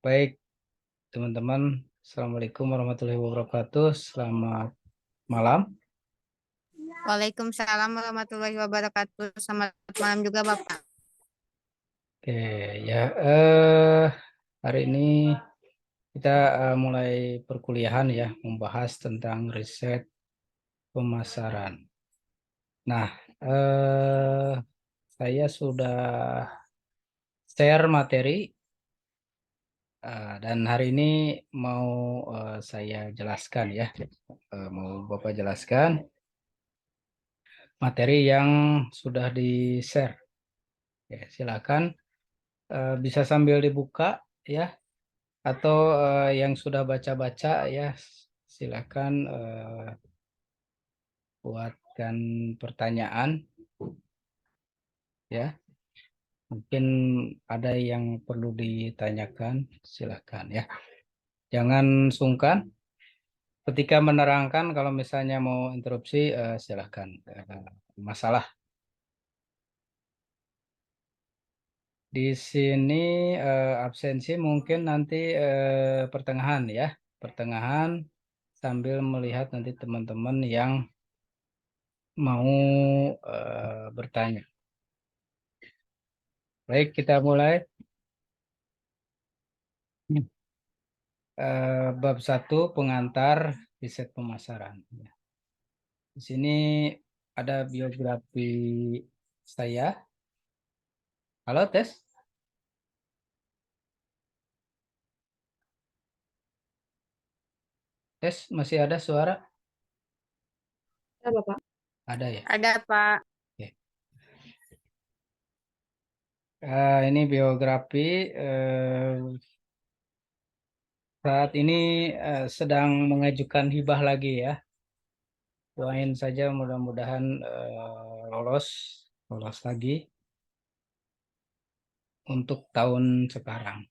Baik, teman-teman. Assalamualaikum warahmatullahi wabarakatuh. Selamat malam. Waalaikumsalam warahmatullahi wabarakatuh. Selamat malam juga Bapak. Oke, ya. Hari ini kita mulai perkuliahan ya, membahas tentang riset pemasaran. Nah, saya sudah share materi dan hari ini mau saya jelaskan ya, mau Bapak jelaskan materi yang sudah di-share. Ya, silakan. Bisa sambil dibuka ya, atau yang sudah baca-baca ya, silakan buatkan pertanyaan ya. Mungkin ada yang perlu ditanyakan, silakan ya. Jangan sungkan ketika menerangkan. Kalau misalnya mau interupsi, silakan. Masalah di sini absensi mungkin nanti pertengahan ya, pertengahan, sambil melihat nanti teman-teman yang mau bertanya. Baik, kita mulai. Bab 1, pengantar riset pemasaran. Di sini ada biografi saya. Halo, tes. Tes, masih ada suara? Ada Bapak. Ada ya? Ada Pak. Oke. Ini biografi. Saat ini sedang mengajukan hibah lagi ya. Doain saja mudah-mudahan lolos, lolos lagi untuk tahun sekarang.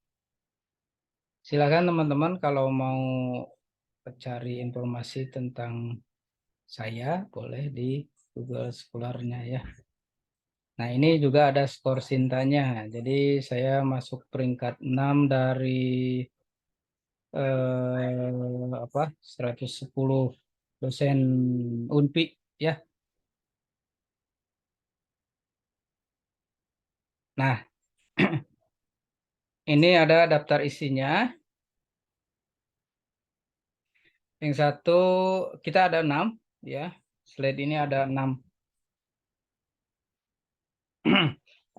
Silakan teman-teman kalau mau cari informasi tentang saya, boleh di Google Scholar-nya ya. Nah, ini juga ada skor Sintanya. Jadi saya masuk peringkat 6 dari 110 dosen Unpi ya. Nah, ini ada daftar isinya. Yang satu kita ada 6 ya. Slide ini ada 6.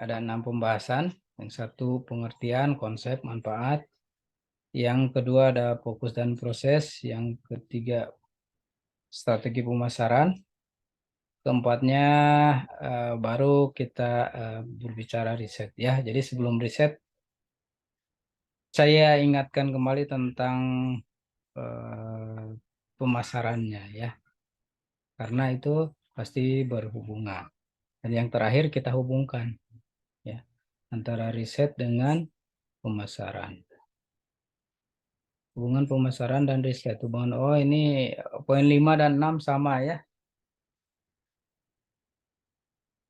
Ada 6 pembahasan. Yang satu pengertian, konsep, manfaat. Yang kedua ada fokus dan proses. Yang ketiga strategi pemasaran. Keempatnya baru kita berbicara riset ya. Jadi sebelum riset saya ingatkan kembali tentang eh, pemasarannya ya. Karena itu pasti berhubungan. Dan yang terakhir kita hubungkan ya, antara riset dengan pemasaran. Hubungan pemasaran dan riset. Hubungan, oh ini poin 5 dan 6 sama ya.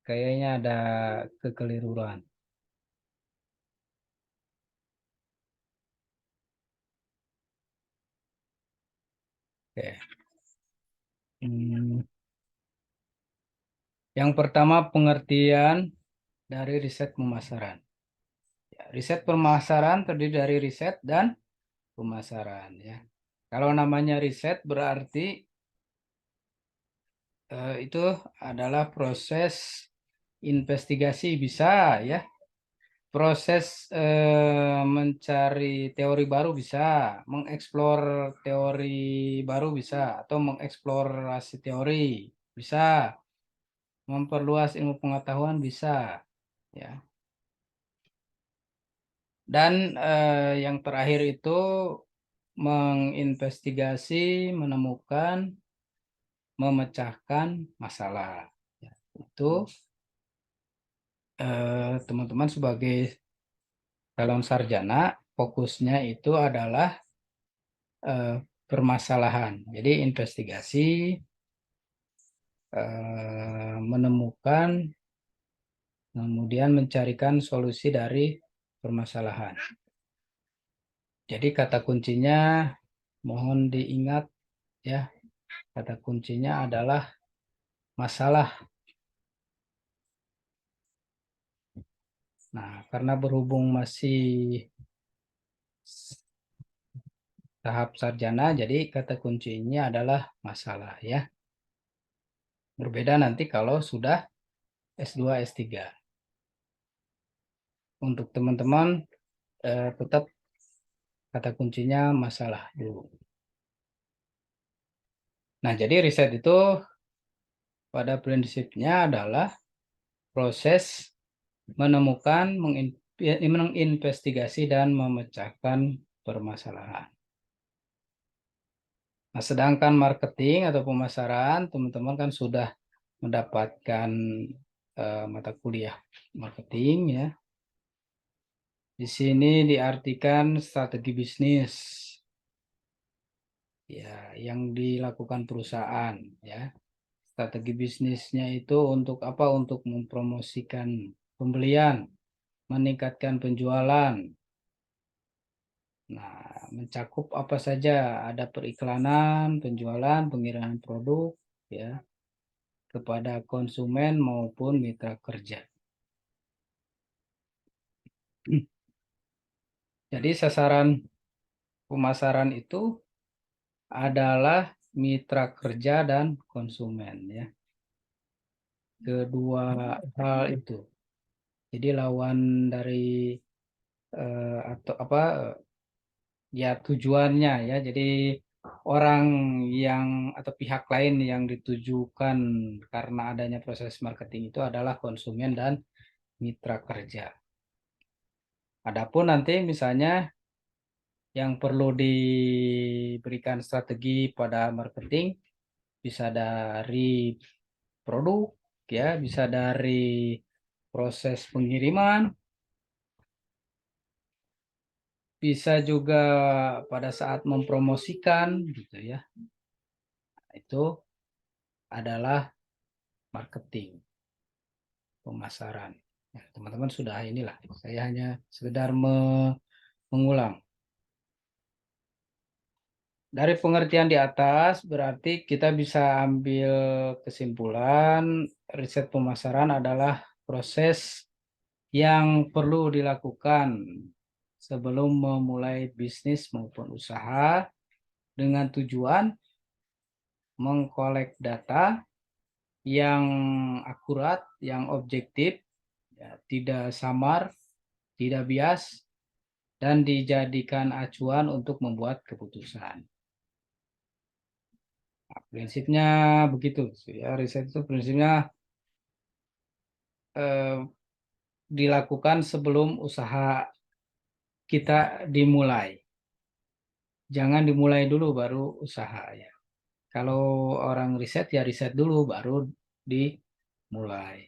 Kayaknya ada kekeliruan. Oke. Yang pertama pengertian dari riset pemasaran. Ya, riset pemasaran terdiri dari riset dan pemasaran ya. Kalau namanya riset berarti itu adalah proses investigasi bisa ya. Proses mencari teori baru bisa, mengeksplor teori baru bisa, atau mengeksplorasi teori bisa, memperluas ilmu pengetahuan bisa, ya. Dan yang terakhir itu menginvestigasi, menemukan, memecahkan masalah. Ya, itu teman-teman sebagai calon sarjana, fokusnya itu adalah permasalahan. Jadi investigasi, menemukan, kemudian mencarikan solusi dari permasalahan. Jadi kata kuncinya mohon diingat ya. Kata kuncinya adalah masalah. Nah, karena berhubung masih tahap sarjana, jadi kata kuncinya adalah masalah ya. Berbeda nanti kalau sudah S2, S3. Untuk teman-teman tetap kata kuncinya masalah dulu. Nah, jadi riset itu pada prinsipnya adalah proses menemukan, menginvestigasi, dan memecahkan permasalahan. Nah, sedangkan marketing atau pemasaran, teman-teman kan sudah mendapatkan mata kuliah marketing ya. Di sini diartikan strategi bisnis ya yang dilakukan perusahaan ya. Strategi bisnisnya itu untuk apa? Untuk mempromosikan pembelian, meningkatkan penjualan. Nah, mencakup apa saja? Ada periklanan, penjualan, pengiriman produk ya kepada konsumen maupun mitra kerja. Jadi sasaran pemasaran itu adalah mitra kerja dan konsumen ya. Kedua hal itu. Jadi lawan dari atau apa ya tujuannya ya. Jadi orang yang atau pihak lain yang ditujukan karena adanya proses marketing itu adalah konsumen dan mitra kerja. Adapun nanti misalnya yang perlu diberikan strategi pada marketing bisa dari produk ya, bisa dari proses pengiriman, bisa juga pada saat mempromosikan gitu ya. Itu adalah marketing, pemasaran. Ya, teman-teman sudah inilah, saya hanya sekedar mengulang. Dari pengertian di atas berarti kita bisa ambil kesimpulan riset pemasaran adalah proses yang perlu dilakukan sebelum memulai bisnis maupun usaha dengan tujuan mengkolek data yang akurat, yang objektif, ya, tidak samar, tidak bias, dan dijadikan acuan untuk membuat keputusan. Nah, prinsipnya begitu ya, riset itu prinsipnya dilakukan sebelum usaha kita dimulai. Jangan dimulai dulu baru usaha ya. Kalau orang riset ya riset dulu baru dimulai.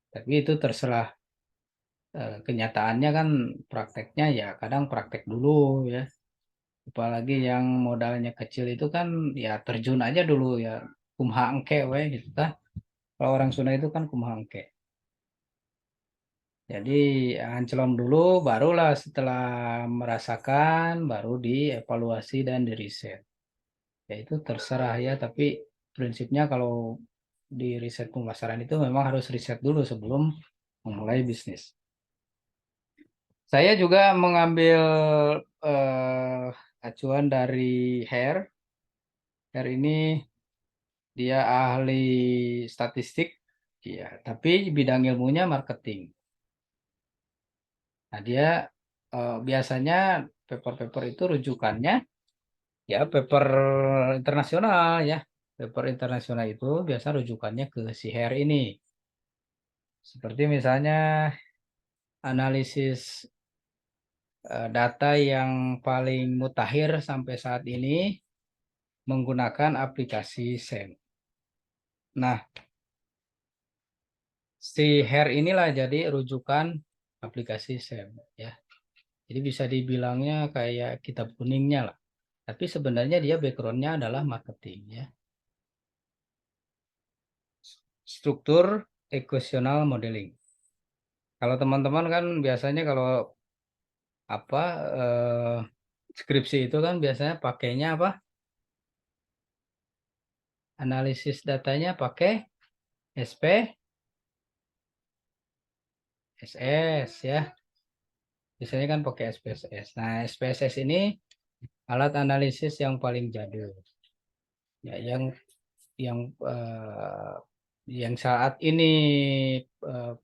Tapi itu terserah kenyataannya kan prakteknya ya kadang praktek dulu ya. Apalagi yang modalnya kecil itu kan ya terjun aja dulu ya kumaha engke we gitu kan. Kalau orang Sunda itu kan kumaha engke. Jadi ancelom dulu barulah setelah merasakan baru dievaluasi dan diriset. Ya itu terserah ya tapi prinsipnya kalau di riset pemasaran itu memang harus riset dulu sebelum memulai bisnis. Saya juga mengambil acuan dari Hair. Hair ini dia ahli statistik, ya, tapi bidang ilmunya marketing. Nah, dia biasanya paper-paper itu rujukannya ya paper internasional ya. Paper internasional itu biasa rujukannya ke si Hair ini. Seperti misalnya analisis data yang paling mutakhir sampai saat ini menggunakan aplikasi SEM. Nah, si Hair inilah jadi rujukan aplikasi SEM ya. Jadi bisa dibilangnya kayak kitab kuningnya lah. Tapi sebenarnya dia backgroundnya adalah marketing ya. Struktur equational modeling. Kalau teman-teman kan biasanya kalau apa skripsi itu kan biasanya pakainya apa? Analisis datanya pakai SPSS ya. Biasanya kan pakai SPSS. Nah, SPSS ini alat analisis yang paling jadul. Ya, yang saat ini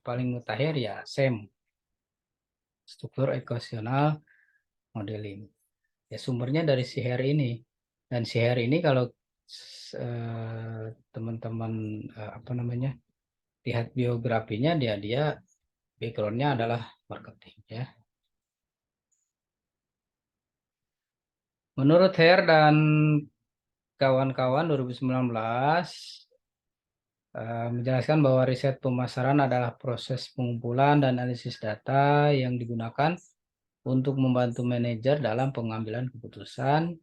paling mutakhir ya SEM, struktur ekuasional modeling. Ya sumbernya dari SIHER ini. Dan SIHER ini kalau teman-teman apa namanya lihat biografinya, dia backgroundnya adalah marketing ya. Menurut Her dan kawan-kawan 2019 menjelaskan bahwa riset pemasaran adalah proses pengumpulan dan analisis data yang digunakan untuk membantu manajer dalam pengambilan keputusan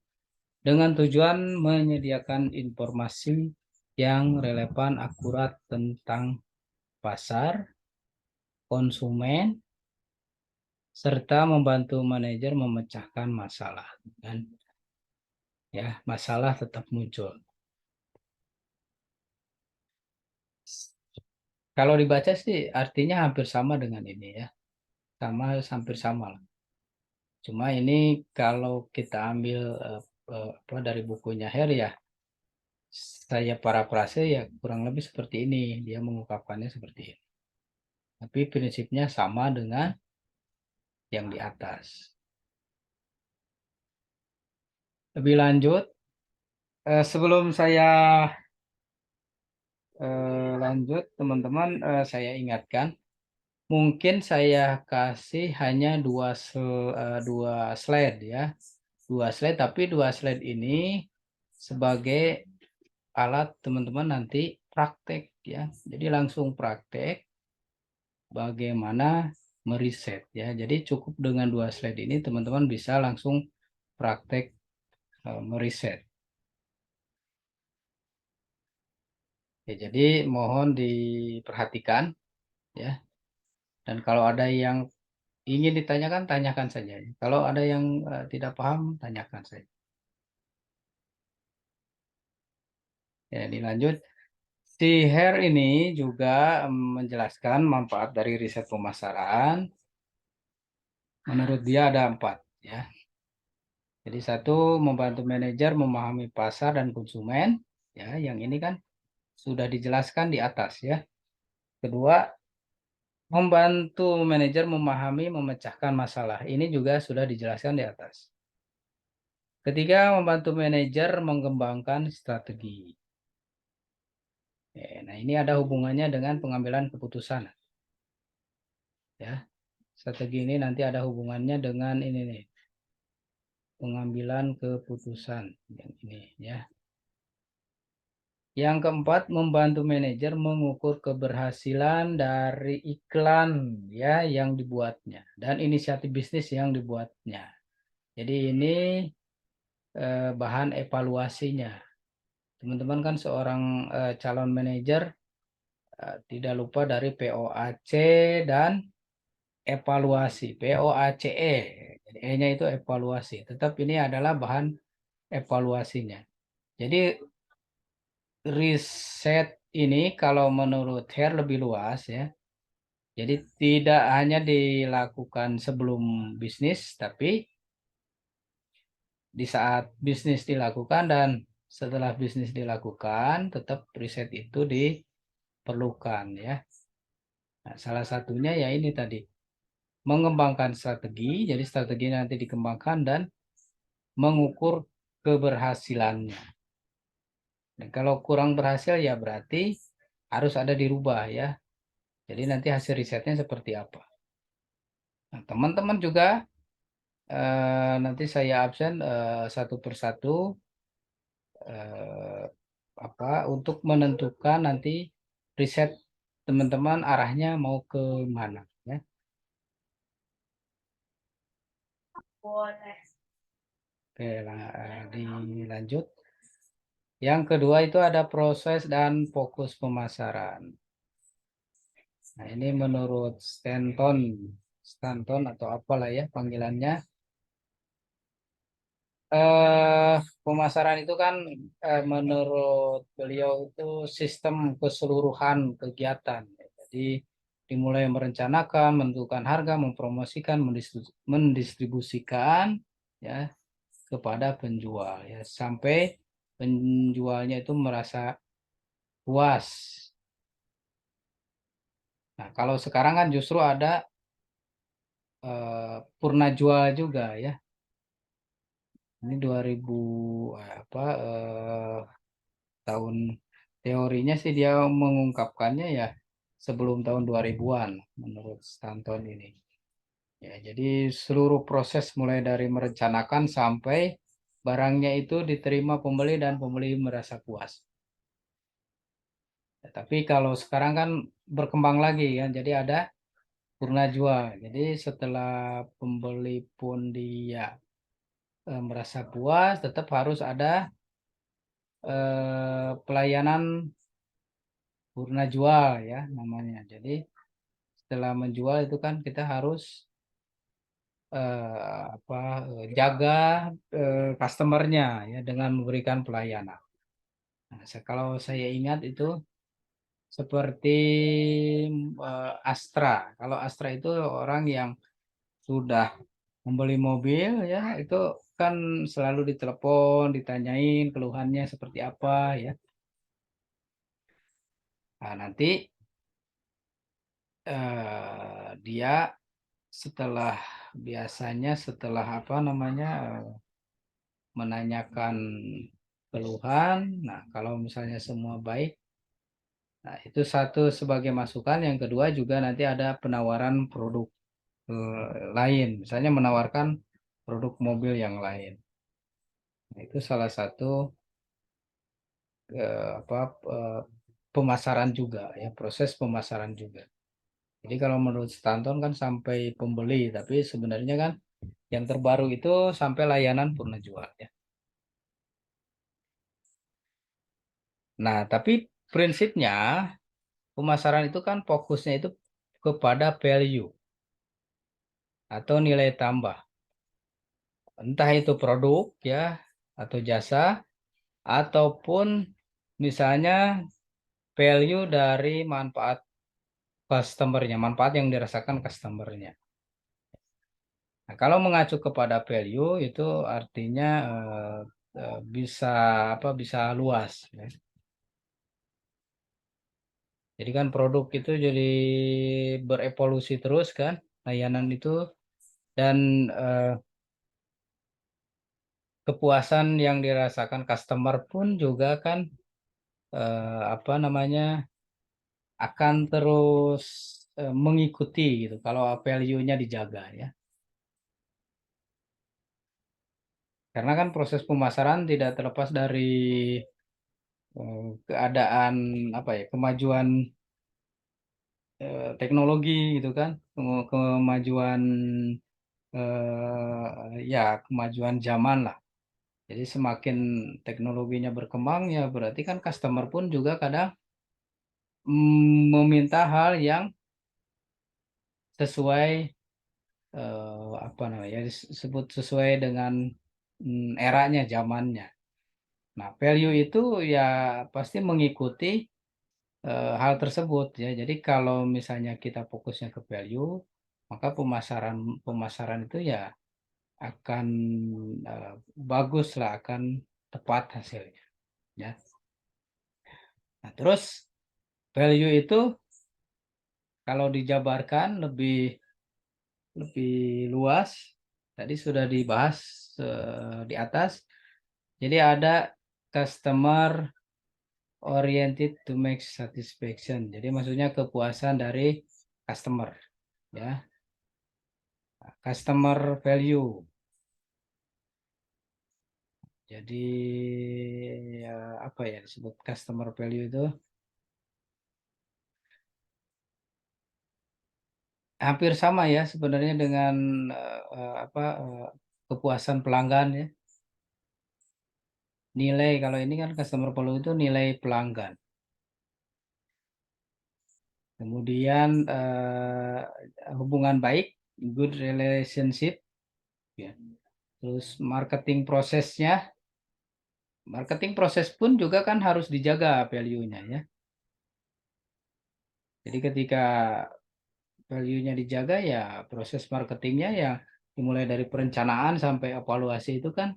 dengan tujuan menyediakan informasi yang relevan, akurat tentang pasar, konsumen, serta membantu manajer memecahkan masalah. Dan ya, masalah tetap muncul. Kalau dibaca sih artinya hampir sama dengan ini ya. Hampir sama lah. Cuma ini kalau kita ambil apa dari bukunya Her ya, saya parafrase ya kurang lebih seperti ini. Dia mengungkapkannya seperti ini. Tapi prinsipnya sama dengan yang di atas. Lebih lanjut, sebelum saya lanjut, teman-teman, saya ingatkan, mungkin saya kasih hanya dua slide ya, dua slide. Tapi dua slide ini sebagai alat teman-teman nanti praktek ya. Jadi langsung praktek bagaimana meriset ya. Jadi cukup dengan dua slide ini teman-teman bisa langsung praktek meriset. Ya, jadi mohon diperhatikan ya. Dan kalau ada yang ingin ditanyakan, tanyakan saja. Kalau ada yang tidak paham, tanyakan saja. Ya, dilanjut. Si Her ini juga menjelaskan manfaat dari riset pemasaran. Menurut dia ada 4 ya. Jadi satu, membantu manajer memahami pasar dan konsumen. Ya, yang ini kan sudah dijelaskan di atas ya. Kedua, membantu manajer memahami memecahkan masalah. Ini juga sudah dijelaskan di atas. Ketiga, membantu manajer mengembangkan strategi. Nah, ini ada hubungannya dengan pengambilan keputusan. Ya, strategi ini nanti ada hubungannya dengan ini nih, pengambilan keputusan yang ini ya. Yang keempat, membantu manajer mengukur keberhasilan dari iklan ya yang dibuatnya dan inisiatif bisnis yang dibuatnya. Jadi ini bahan evaluasinya. Teman-teman kan seorang calon manajer tidak lupa dari POAC dan evaluasi. POACE. Jadi E-nya itu evaluasi. Tetap ini adalah bahan evaluasinya. Jadi riset ini kalau menurut Her lebih luas ya. Jadi tidak hanya dilakukan sebelum bisnis, tapi di saat bisnis dilakukan dan setelah bisnis dilakukan, tetap riset itu diperlukan ya. Nah, salah satunya ya ini tadi, mengembangkan strategi. Jadi strategi nanti dikembangkan dan mengukur keberhasilannya. Dan kalau kurang berhasil ya berarti harus ada dirubah ya. Jadi nanti hasil risetnya seperti apa. Nah, teman-teman juga nanti saya absen satu persatu eh, apa untuk menentukan nanti riset teman-teman arahnya mau ke mana ya. Boleh. Oke, dilanjut. Yang kedua itu ada proses dan fokus pemasaran. Nah, ini menurut Stanton Stanton atau apalah ya panggilannya. Pemasaran itu kan menurut beliau itu sistem keseluruhan kegiatan. Jadi dimulai merencanakan, menentukan harga, mempromosikan, mendistribusikan ya kepada penjual ya sampai penjualnya itu merasa puas. Nah, kalau sekarang kan justru ada purna jual juga ya. Ini 2000 apa tahun teorinya sih dia mengungkapkannya ya sebelum tahun 2000-an menurut Stanton ini. Ya, jadi seluruh proses mulai dari merencanakan sampai barangnya itu diterima pembeli dan pembeli merasa puas. Ya, tapi kalau sekarang kan berkembang lagi kan, jadi ada purna jual. Jadi setelah pembeli pun dia merasa puas, tetap harus ada pelayanan purna jual ya namanya. Jadi setelah menjual itu kan kita harus apa jaga customernya ya dengan memberikan pelayanan. Nah, kalau saya ingat itu seperti Astra. Kalau Astra itu orang yang sudah membeli mobil ya itu kan selalu ditelepon, ditanyain keluhannya seperti apa ya. Nah, nanti dia setelah biasanya setelah apa namanya menanyakan keluhan. Nah, kalau misalnya semua baik, nah itu satu sebagai masukan. Yang kedua juga nanti ada penawaran produk lain, misalnya menawarkan produk mobil yang lain. Nah, itu salah satu apa pemasaran juga ya, proses pemasaran juga. Jadi kalau menurut Stanton kan sampai pembeli, tapi sebenarnya kan yang terbaru itu sampai layanan purna jual ya. Nah, tapi prinsipnya pemasaran itu kan fokusnya itu kepada value atau nilai tambah. Entah itu produk ya atau jasa ataupun misalnya value dari manfaat customernya, manfaat yang dirasakan customernya. Nah, kalau mengacu kepada value itu artinya bisa apa bisa luas ya. Jadi kan produk itu jadi berevolusi terus kan, layanan itu dan kepuasan yang dirasakan customer pun juga kan apa namanya akan terus mengikuti gitu kalau value-nya dijaga ya. Karena kan proses pemasaran tidak terlepas dari keadaan apa ya kemajuan teknologi gitu kan, kemajuan ya kemajuan zaman lah. Jadi semakin teknologinya berkembang ya berarti kan customer pun juga kadang meminta hal yang sesuai apa namanya disebut sesuai dengan eranya zamannya. Nah, value itu ya pasti mengikuti hal tersebut ya. Jadi kalau misalnya kita fokusnya ke value, maka pemasaran pemasaran itu ya akan eh, bagus lah, akan tepat hasilnya ya. Nah, terus value itu kalau dijabarkan lebih lebih luas, tadi sudah dibahas di atas. Jadi ada customer oriented to make satisfaction. Jadi maksudnya kepuasan dari customer, ya. Customer value. Jadi ya, apa ya disebut customer value itu hampir sama ya sebenarnya dengan apa kepuasan pelanggan ya. Nilai kalau ini kan customer value itu nilai pelanggan. Kemudian hubungan baik good relationship, ya. Terus marketing prosesnya, marketing proses pun juga kan harus dijaga value-nya ya. Jadi ketika value-nya dijaga ya proses marketingnya ya dimulai dari perencanaan sampai evaluasi itu kan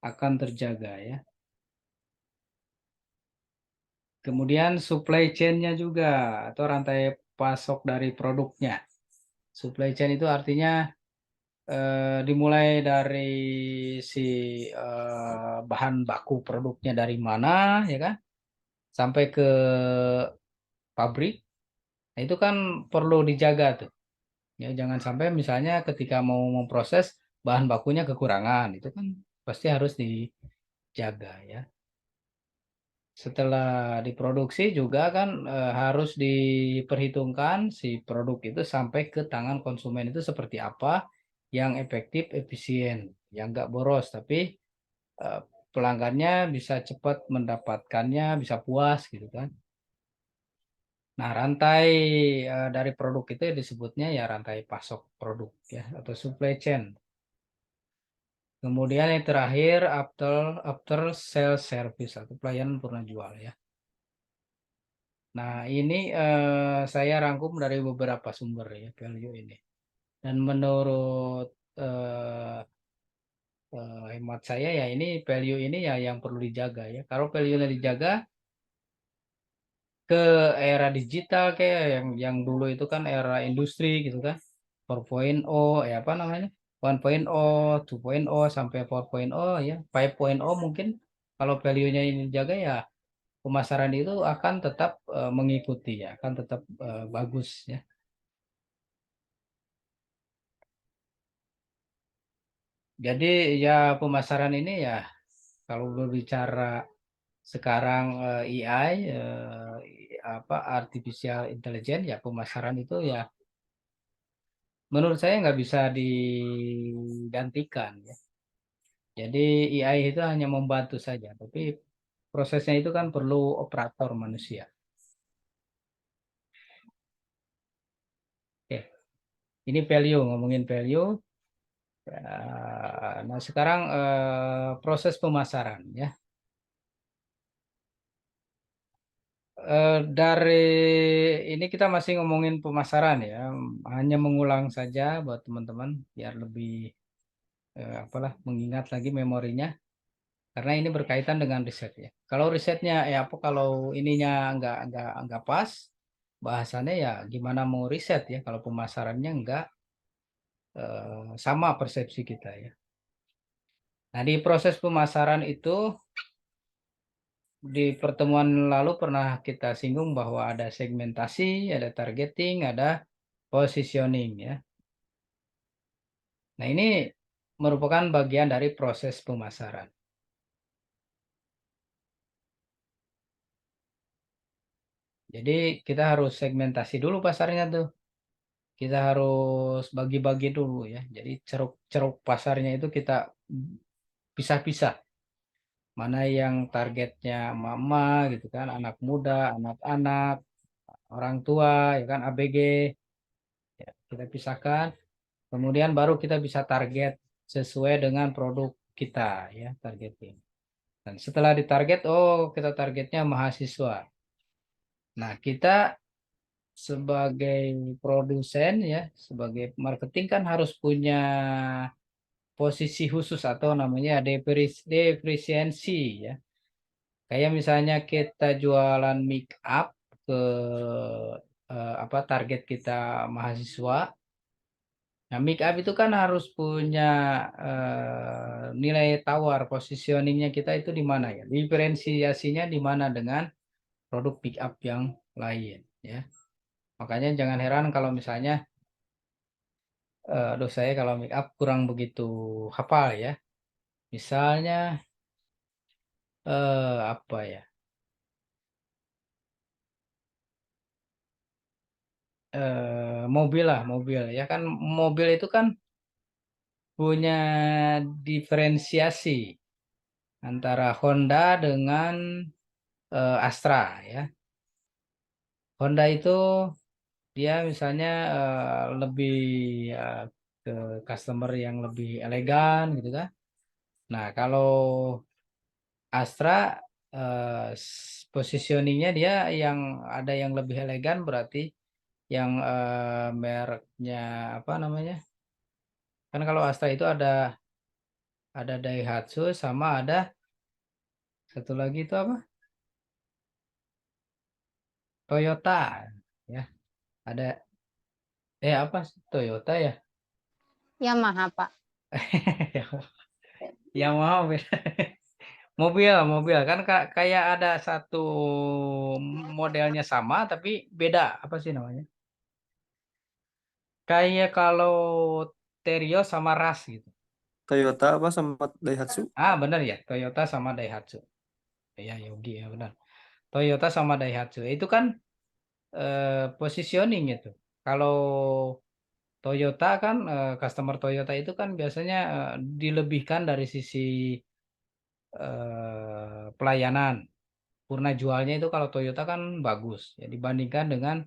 akan terjaga ya. Kemudian supply chain-nya juga atau rantai pasok dari produknya. Supply chain itu artinya dimulai dari si bahan baku produknya dari mana ya kan sampai ke pabrik. Nah, itu kan perlu dijaga tuh. Ya, jangan sampai misalnya ketika mau memproses bahan bakunya kekurangan, itu kan pasti harus dijaga ya. Setelah diproduksi juga kan harus diperhitungkan si produk itu sampai ke tangan konsumen itu seperti apa yang efektif, efisien, yang enggak boros, tapi eh, pelanggannya bisa cepat mendapatkannya, bisa puas gitu kan. Nah, rantai dari produk itu disebutnya ya rantai pasok produk ya atau supply chain. Kemudian yang terakhir after sales service atau pelayanan purna jual ya. Nah, ini saya rangkum dari beberapa sumber ya value ini. Dan menurut eh, hemat saya ya ini value ini ya yang perlu dijaga ya. Kalau value-nya dijaga ke era digital kayak yang dulu itu kan era industri gitu kan. 4.0 ya apa namanya? 1.0, 2.0 sampai 4.0 ya. 5.0 mungkin kalau value-nya ini dijaga ya pemasaran itu akan tetap mengikuti ya, akan tetap bagus ya. Jadi ya pemasaran ini ya kalau berbicara sekarang AI apa artificial intelligence ya pemasaran itu ya menurut saya nggak bisa digantikan ya. Jadi AI itu hanya membantu saja, tapi prosesnya itu kan perlu operator manusia. Oke, ini value ngomongin value. Nah sekarang proses pemasaran ya. Dari ini kita masih ngomongin pemasaran ya, hanya mengulang saja buat teman-teman biar lebih apalah mengingat lagi memorinya karena ini berkaitan dengan riset ya. Kalau risetnya ya apa kalau ininya nggak pas bahasannya ya gimana mau riset ya kalau pemasarannya nggak sama persepsi kita ya. Nah di proses pemasaran itu di pertemuan lalu pernah kita singgung bahwa ada segmentasi, ada targeting, ada positioning ya. Nah, ini merupakan bagian dari proses pemasaran. Jadi, kita harus segmentasi dulu pasarnya tuh. Kita harus bagi-bagi dulu ya. Jadi, ceruk-ceruk pasarnya itu kita pisah-pisah. Mana yang targetnya mama gitu kan, anak muda, anak-anak, orang tua, ya kan, ABG. Ya, kita pisahkan. Kemudian baru kita bisa target sesuai dengan produk kita ya, targeting. Dan setelah ditarget, oh kita targetnya mahasiswa. Nah, kita sebagai produsen ya, sebagai marketing kan harus punya posisi khusus atau namanya depresiensi ya. Kayak misalnya kita jualan make up ke apa target kita mahasiswa. Nah, make up itu kan harus punya nilai tawar, positioningnya kita itu di mana ya? Diferensiasinya di mana dengan produk pick up yang lain ya. Makanya jangan heran kalau misalnya aduh saya kalau make up kurang begitu hafal ya. Misalnya apa ya? Mobil lah, mobil ya kan mobil itu kan punya diferensiasi antara Honda dengan Astra ya. Honda itu dia misalnya lebih ke customer yang lebih elegan gitu kan. Nah, kalau Astra positioningnya dia yang ada yang lebih elegan, berarti yang mereknya apa namanya? Kan kalau Astra itu ada Daihatsu sama ada satu lagi itu apa? Toyota ya. Ada apa sih? Toyota ya? Yamaha, Pak. Yang mau mobil kan kayak ada satu modelnya sama tapi beda, apa sih namanya? Kayak kalau Terios sama Ras gitu. Toyota apa sama Daihatsu? Benar ya, Toyota sama Daihatsu. Ya, Yogi ya benar. Toyota sama Daihatsu. Itu kan positioning itu. Kalau Toyota kan customer Toyota itu kan biasanya dilebihkan dari sisi pelayanan. Purna jualnya itu kalau Toyota kan bagus ya dibandingkan dengan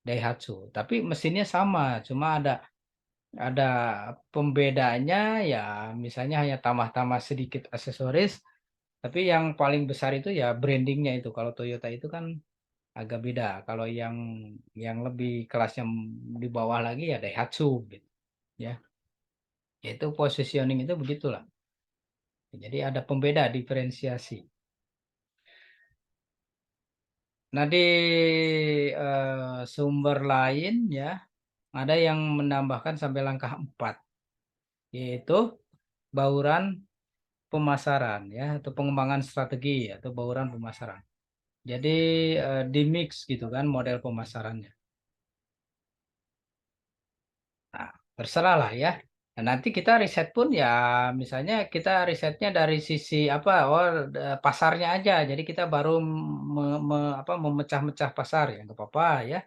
Daihatsu. Tapi mesinnya sama, cuma ada pembedanya ya, misalnya hanya tambah-tambah sedikit aksesoris, tapi yang paling besar itu ya brandingnya itu. Kalau Toyota itu kan agak beda. Kalau yang lebih kelasnya di bawah lagi ya Daihatsu gitu ya. Itu positioning itu begitulah. Jadi ada pembeda diferensiasi. Nah, di sumber lain ya ada yang menambahkan sampai langkah 4, yaitu bauran pemasaran ya, atau pengembangan strategi atau bauran pemasaran. Jadi di mix gitu kan model pemasarannya. Nah, terserah lah ya. Nah, nanti kita riset pun ya, misalnya kita risetnya dari sisi apa? Pasarnya aja. Jadi kita baru memecah-mecah pasar ya, nggak apa-apa ya.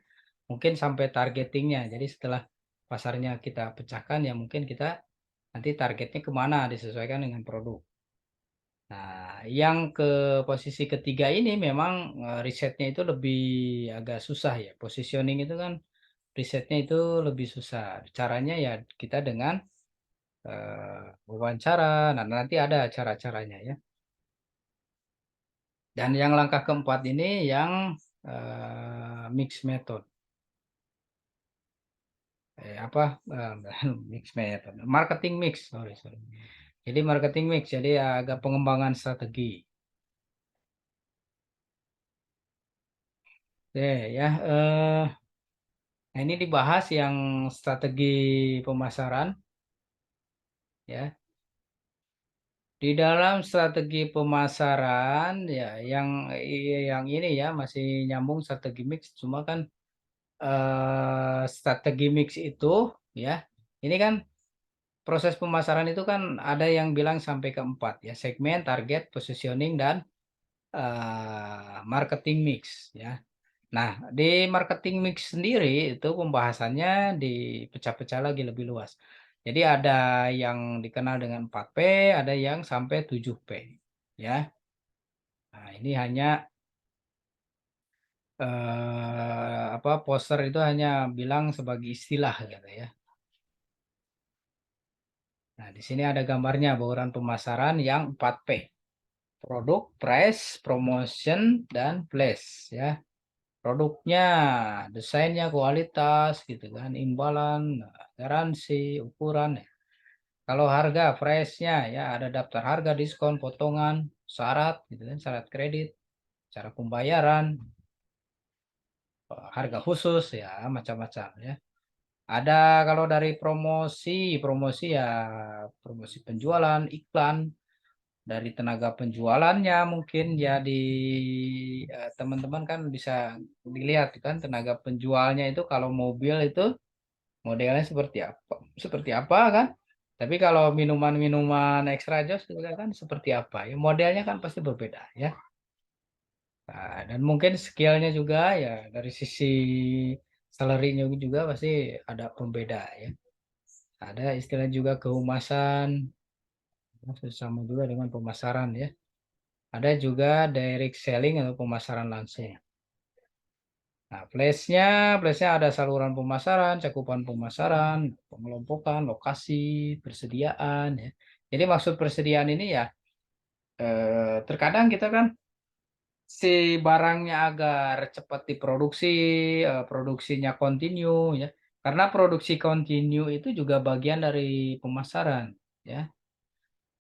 Mungkin sampai targetingnya. Jadi setelah pasarnya kita pecahkan ya mungkin kita nanti targetnya kemana disesuaikan dengan produk. Nah, yang ke posisi ketiga ini memang risetnya itu lebih agak susah ya. Positioning itu kan risetnya itu lebih susah. Caranya ya kita dengan wawancara. Nah, nanti ada cara-caranya ya. Dan yang langkah keempat ini yang mix method. Mix method. Marketing mix, sorry. Jadi marketing mix, jadi agak pengembangan strategi. Oke ya. Nah, ini dibahas yang strategi pemasaran ya. Di dalam strategi pemasaran ya yang ini ya masih nyambung strategi mix, cuma kan strategi mix itu ya. Ini kan proses pemasaran itu kan ada yang bilang sampai ke 4 ya, segmen, target, positioning dan marketing mix ya. Nah, di marketing mix sendiri itu pembahasannya dipecah-pecah lagi lebih luas. Jadi ada yang dikenal dengan 4P, ada yang sampai 7P. Ya. Nah, ini hanya poster itu hanya bilang sebagai istilah gitu ya. Nah, di sini ada gambarnya bauran pemasaran yang 4P. Produk, price, promotion, dan place ya. Produknya, desainnya, kualitas gitu kan, imbalan, garansi, ukuran ya. Kalau harga, price-nya ya ada daftar harga, diskon, potongan, syarat gitu kan, syarat kredit, cara pembayaran, harga khusus ya macam-macam ya. Ada kalau dari promosi ya promosi penjualan, iklan, dari tenaga penjualannya mungkin jadi teman-teman kan bisa dilihat kan tenaga penjualnya itu kalau mobil itu modelnya seperti apa kan, tapi kalau minuman-minuman extra jos juga kan seperti apa ya, modelnya kan pasti berbeda ya. Nah, dan mungkin skillnya juga ya dari sisi salary-nya juga pasti ada pembeda ya. Ada istilah juga kehumasan, sama juga dengan pemasaran ya. Ada juga direct selling atau pemasaran langsung. Nah, flashnya ada saluran pemasaran, cakupan pemasaran, pengelompokan, lokasi, persediaan, ya. Jadi maksud persediaan ini ya terkadang kita kan si barangnya agar cepat diproduksi, produksinya kontinu, ya. Karena produksi kontinu itu juga bagian dari pemasaran, ya.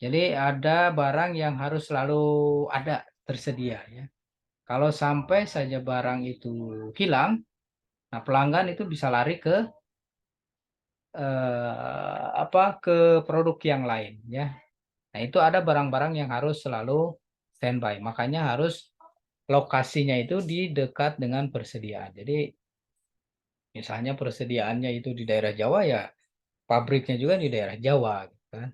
Jadi ada barang yang harus selalu ada tersedia, ya. Kalau sampai saja barang itu hilang, nah pelanggan itu bisa lari ke ke produk yang lain, ya. Nah, itu ada barang-barang yang harus selalu standby. Makanya harus lokasinya itu di dekat dengan persediaan. Jadi misalnya persediaannya itu di daerah Jawa, ya pabriknya juga di daerah Jawa, gitu kan.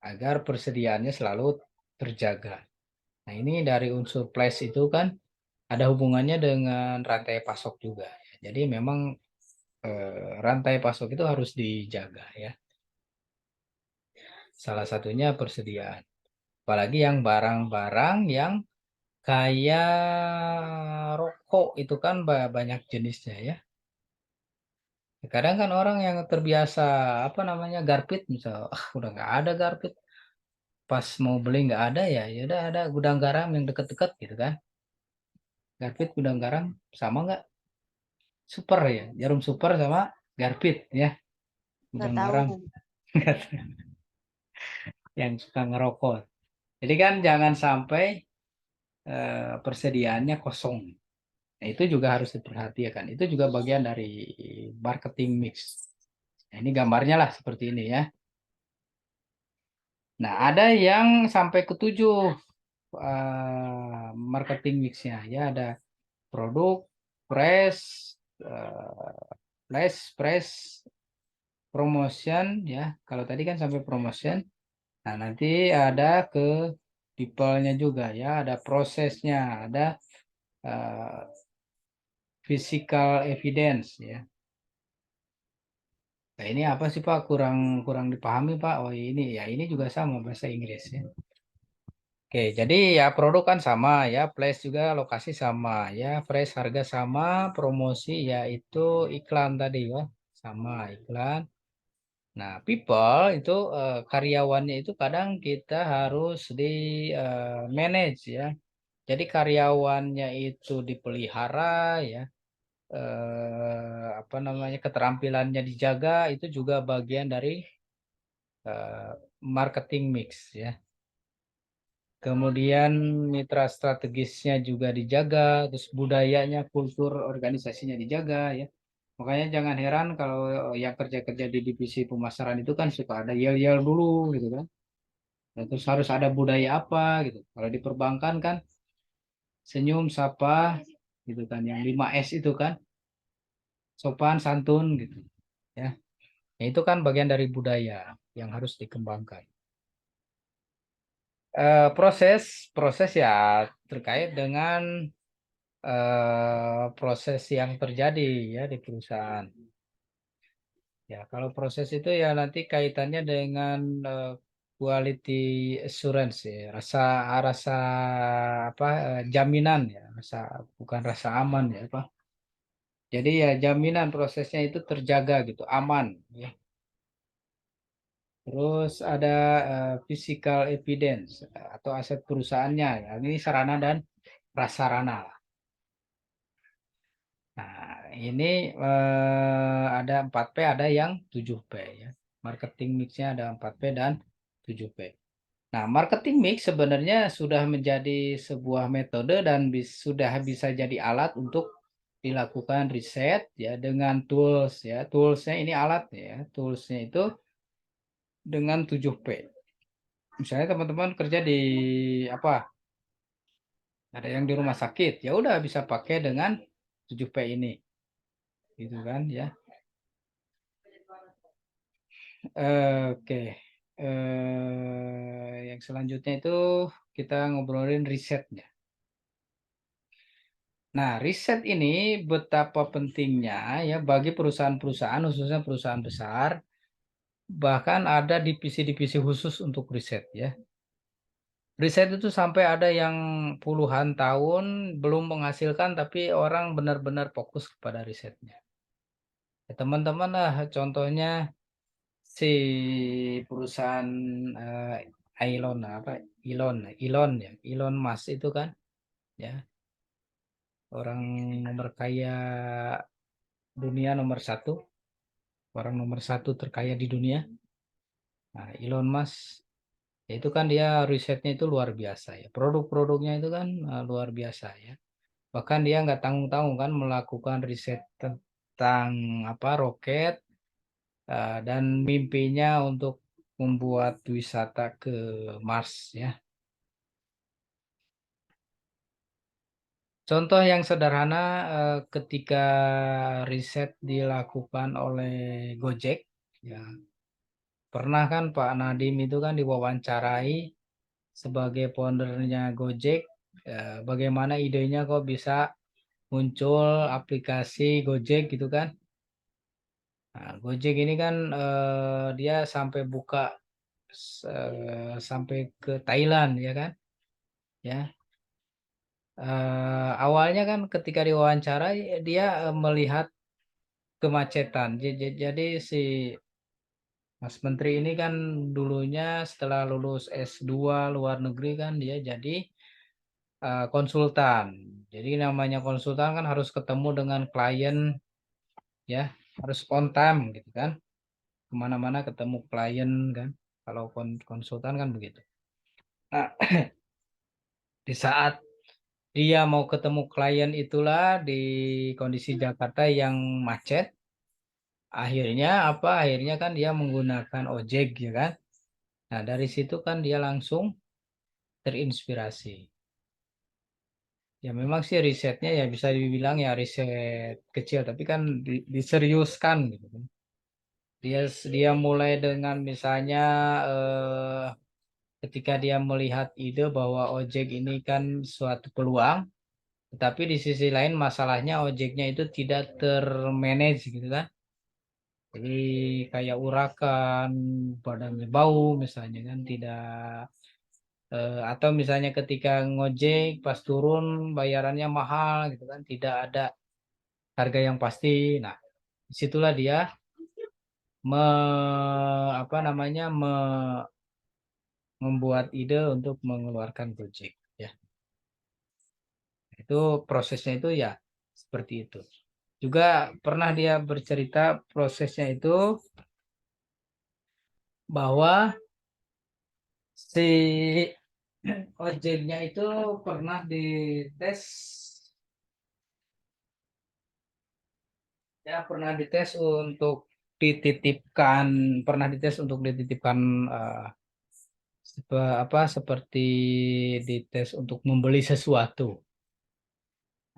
Agar persediaannya selalu terjaga. Nah, ini dari unsur place itu kan ada hubungannya dengan rantai pasok juga, ya. Jadi memang rantai pasok itu harus dijaga, ya. Salah satunya persediaan. Apalagi yang barang-barang yang kayak rokok itu kan banyak jenisnya, ya. Kadang kan orang yang terbiasa apa namanya garpit, misal udah nggak ada garpit, pas mau beli nggak ada, ya ya udah ada gudang garam yang deket-deket gitu kan. Garpit gudang garam sama nggak? Super ya, jarum super sama garpit, ya, Nggak gudang tahu. garam. Yang suka ngerokok. Jadi kan jangan sampai persediaannya kosong. Nah, itu juga harus diperhatikan. Itu juga bagian dari marketing mix. Nah, ini gambarnya lah seperti ini, ya. Nah, ada yang sampai ketujuh marketing mixnya, ya. Ada produk, press, flash, press, promotion, ya. Kalau tadi kan sampai promotion. Nah, nanti ada ke people-nya juga, ya. Ada prosesnya, ada eh, physical evidence, ya. Nah, ini apa sih Pak? Kurang kurang dipahami Pak. Oh ini ya ini juga sama bahasa Inggris, ya. Oke, jadi ya produk kan sama, ya, place juga lokasi sama, ya, price harga sama, promosi yaitu iklan tadi, ya, sama iklan. Nah, people itu karyawannya itu kadang kita harus di manage, ya. Jadi karyawannya itu dipelihara, ya, apa namanya keterampilannya dijaga, itu juga bagian dari marketing mix, ya. Kemudian mitra strategisnya juga dijaga, terus budayanya, kultur organisasinya dijaga, ya. Makanya jangan heran kalau yang kerja-kerja di divisi pemasaran itu kan suka ada yel-yel dulu gitu kan. Dan terus harus ada budaya apa gitu. Kalau di perbankan kan senyum, sapa gitu kan. Yang 5S itu kan sopan, santun gitu, ya. Nah, itu kan bagian dari budaya yang harus dikembangkan. Proses proses ya terkait dengan proses yang terjadi, ya, di perusahaan. Ya, kalau proses itu ya nanti kaitannya dengan quality assurance, ya, rasa rasa apa jaminan, ya, bukan rasa aman, ya, apa. Jadi ya jaminan prosesnya itu terjaga gitu, aman, ya. Terus ada physical evidence atau aset perusahaannya, ya. Ini sarana dan prasarana. Nah, ini ada 4P, ada yang 7P, ya. Marketing mixnya ada 4P dan 7P. Nah, marketing mix sebenarnya sudah menjadi sebuah metode dan sudah bisa jadi alat untuk dilakukan riset, ya, dengan tools, ya. Toolsnya ini alat, ya. Toolsnya itu dengan 7P. Misalnya teman-teman kerja di apa? Ada yang di rumah sakit, ya udah bisa pakai dengan 7P ini. Gitu kan, ya. Oke. Yang selanjutnya itu kita ngobrolin risetnya. Nah, riset ini betapa pentingnya, ya, bagi perusahaan-perusahaan, khususnya perusahaan besar, bahkan ada divisi-divisi khusus untuk riset, ya. Riset itu sampai ada yang puluhan tahun belum menghasilkan, tapi orang benar-benar fokus kepada risetnya. Ya, teman-teman lah, contohnya si perusahaan Elon Musk itu kan, ya, orang nomor kaya dunia nomor satu, orang nomor satu terkaya di dunia. Nah, Elon Musk, ya itu kan dia risetnya itu luar biasa ya, produk-produknya itu kan luar biasa ya. Bahkan dia nggak tanggung-tanggung kan melakukan riset tentang apa roket, dan mimpinya untuk membuat wisata ke Mars ya. Contoh yang sederhana, ketika riset dilakukan oleh Gojek, ya pernah kan Pak Nadiem itu kan diwawancarai sebagai foundernya Gojek, bagaimana idenya kok bisa muncul aplikasi Gojek gitu kan. Nah, Gojek ini kan dia sampai buka sampai ke Thailand ya kan, ya. Awalnya kan ketika diwawancara dia melihat kemacetan. Jadi si Mas Menteri ini kan dulunya setelah lulus S2 luar negeri kan dia jadi konsultan. Jadi namanya konsultan kan harus ketemu dengan klien ya, harus on time gitu kan. Kemana-mana ketemu klien kan. Kalau konsultan kan begitu. Nah, di saat dia mau ketemu klien itulah di kondisi Jakarta yang macet. Akhirnya apa? Akhirnya kan dia menggunakan ojek ya kan. Nah, dari situ kan dia langsung terinspirasi. Ya memang sih risetnya ya bisa dibilang ya riset kecil, tapi kan diseriuskan gitu kan. Dia mulai dengan misalnya eh, ketika dia melihat ide bahwa ojek ini kan suatu peluang, tetapi di sisi lain masalahnya ojeknya itu tidak termanage gitu kan. Jadi kayak urakan, badannya bau misalnya kan tidak, atau misalnya ketika ngojek pas turun bayarannya mahal gitu kan, tidak ada harga yang pasti. Nah, disitulah dia me, apa namanya membuat ide untuk mengeluarkan Gojek ya. Itu prosesnya itu ya seperti itu. Juga pernah dia bercerita prosesnya itu bahwa si ojeknya itu pernah dites, ya pernah dites untuk dititipkan, pernah dites untuk dititipkan, eh, seperti dites untuk membeli sesuatu.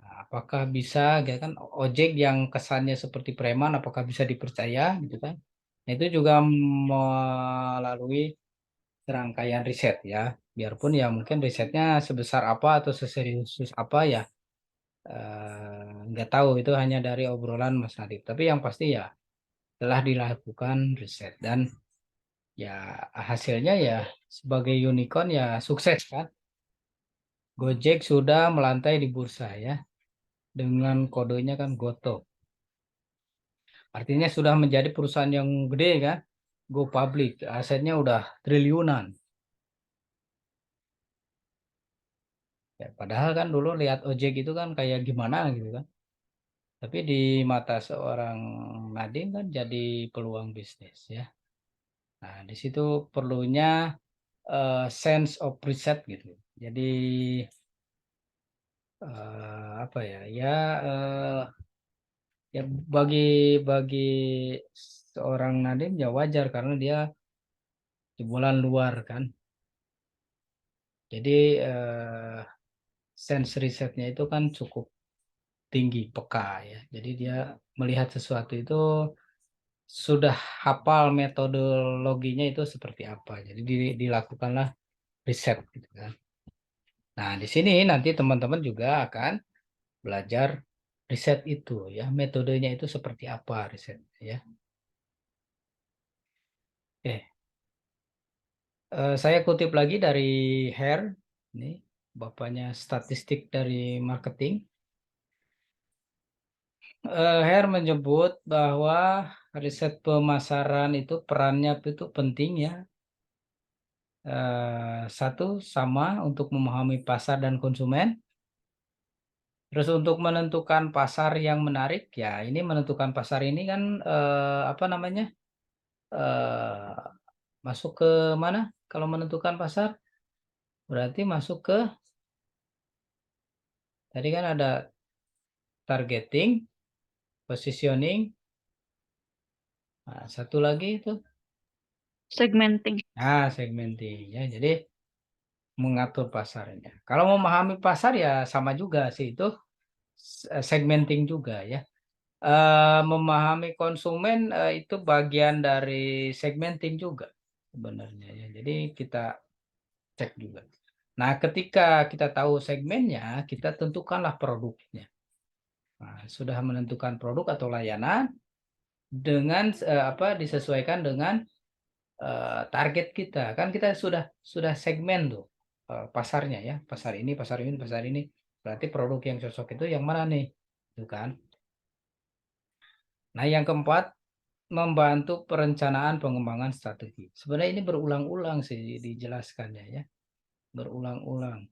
Nah, apakah bisa ya kan ojek yang kesannya seperti preman apakah bisa dipercaya gitu kan. Nah, itu juga melalui serangkaian riset ya. Biarpun ya mungkin risetnya sebesar apa atau seserius apa ya, nggak tahu, itu hanya dari obrolan Mas Nadif. Tapi yang pasti ya telah dilakukan riset dan ya hasilnya ya sebagai unicorn ya sukses kan. Gojek sudah melantai di bursa ya dengan kodenya kan Goto. Artinya sudah menjadi perusahaan yang gede kan, go public, asetnya udah triliunan. Ya, padahal kan dulu lihat ojek itu kan kayak gimana gitu kan. Tapi di mata seorang Nadiem kan jadi peluang bisnis ya. Nah, di situ perlunya sense of riset gitu. Jadi apa ya? Ya ya bagi bagi seorang Nadiem ya wajar karena dia jebolan luar kan. Jadi sense risetnya itu kan cukup tinggi, peka ya. Jadi dia melihat sesuatu itu sudah hafal metodologinya itu seperti apa. Jadi dilakukanlah riset gitu kan. Nah, di sini nanti teman-teman juga akan belajar riset itu ya, metodenya itu seperti apa risetnya ya. Oke. Saya kutip lagi dari Her, ini bapaknya statistik dari marketing. Her menyebut bahwa riset pemasaran itu perannya itu penting ya. Satu, sama untuk memahami pasar dan konsumen. Terus untuk menentukan pasar yang menarik, ya ini menentukan pasar ini kan apa namanya? eh, Masuk ke mana? Kalau menentukan pasar, berarti masuk ke tadi kan ada targeting, positioning, nah, satu lagi itu, Segmenting. segmenting ya. Jadi mengatur pasarnya. Kalau memahami pasar ya sama juga sih itu segmenting juga ya. Memahami konsumen itu bagian dari segmenting juga sebenarnya ya. Jadi kita cek juga. Nah, ketika kita tahu segmennya, kita tentukanlah produknya. Nah, sudah menentukan produk atau layanan dengan apa disesuaikan dengan target kita. Kan kita sudah segmen tuh pasarnya ya. Pasar ini, pasar ini, pasar ini. Berarti produk yang cocok itu yang mana nih? Itu kan. Nah, yang keempat, membantu perencanaan pengembangan strategi. Sebenarnya ini berulang-ulang sih dijelaskannya ya. Berulang-ulang.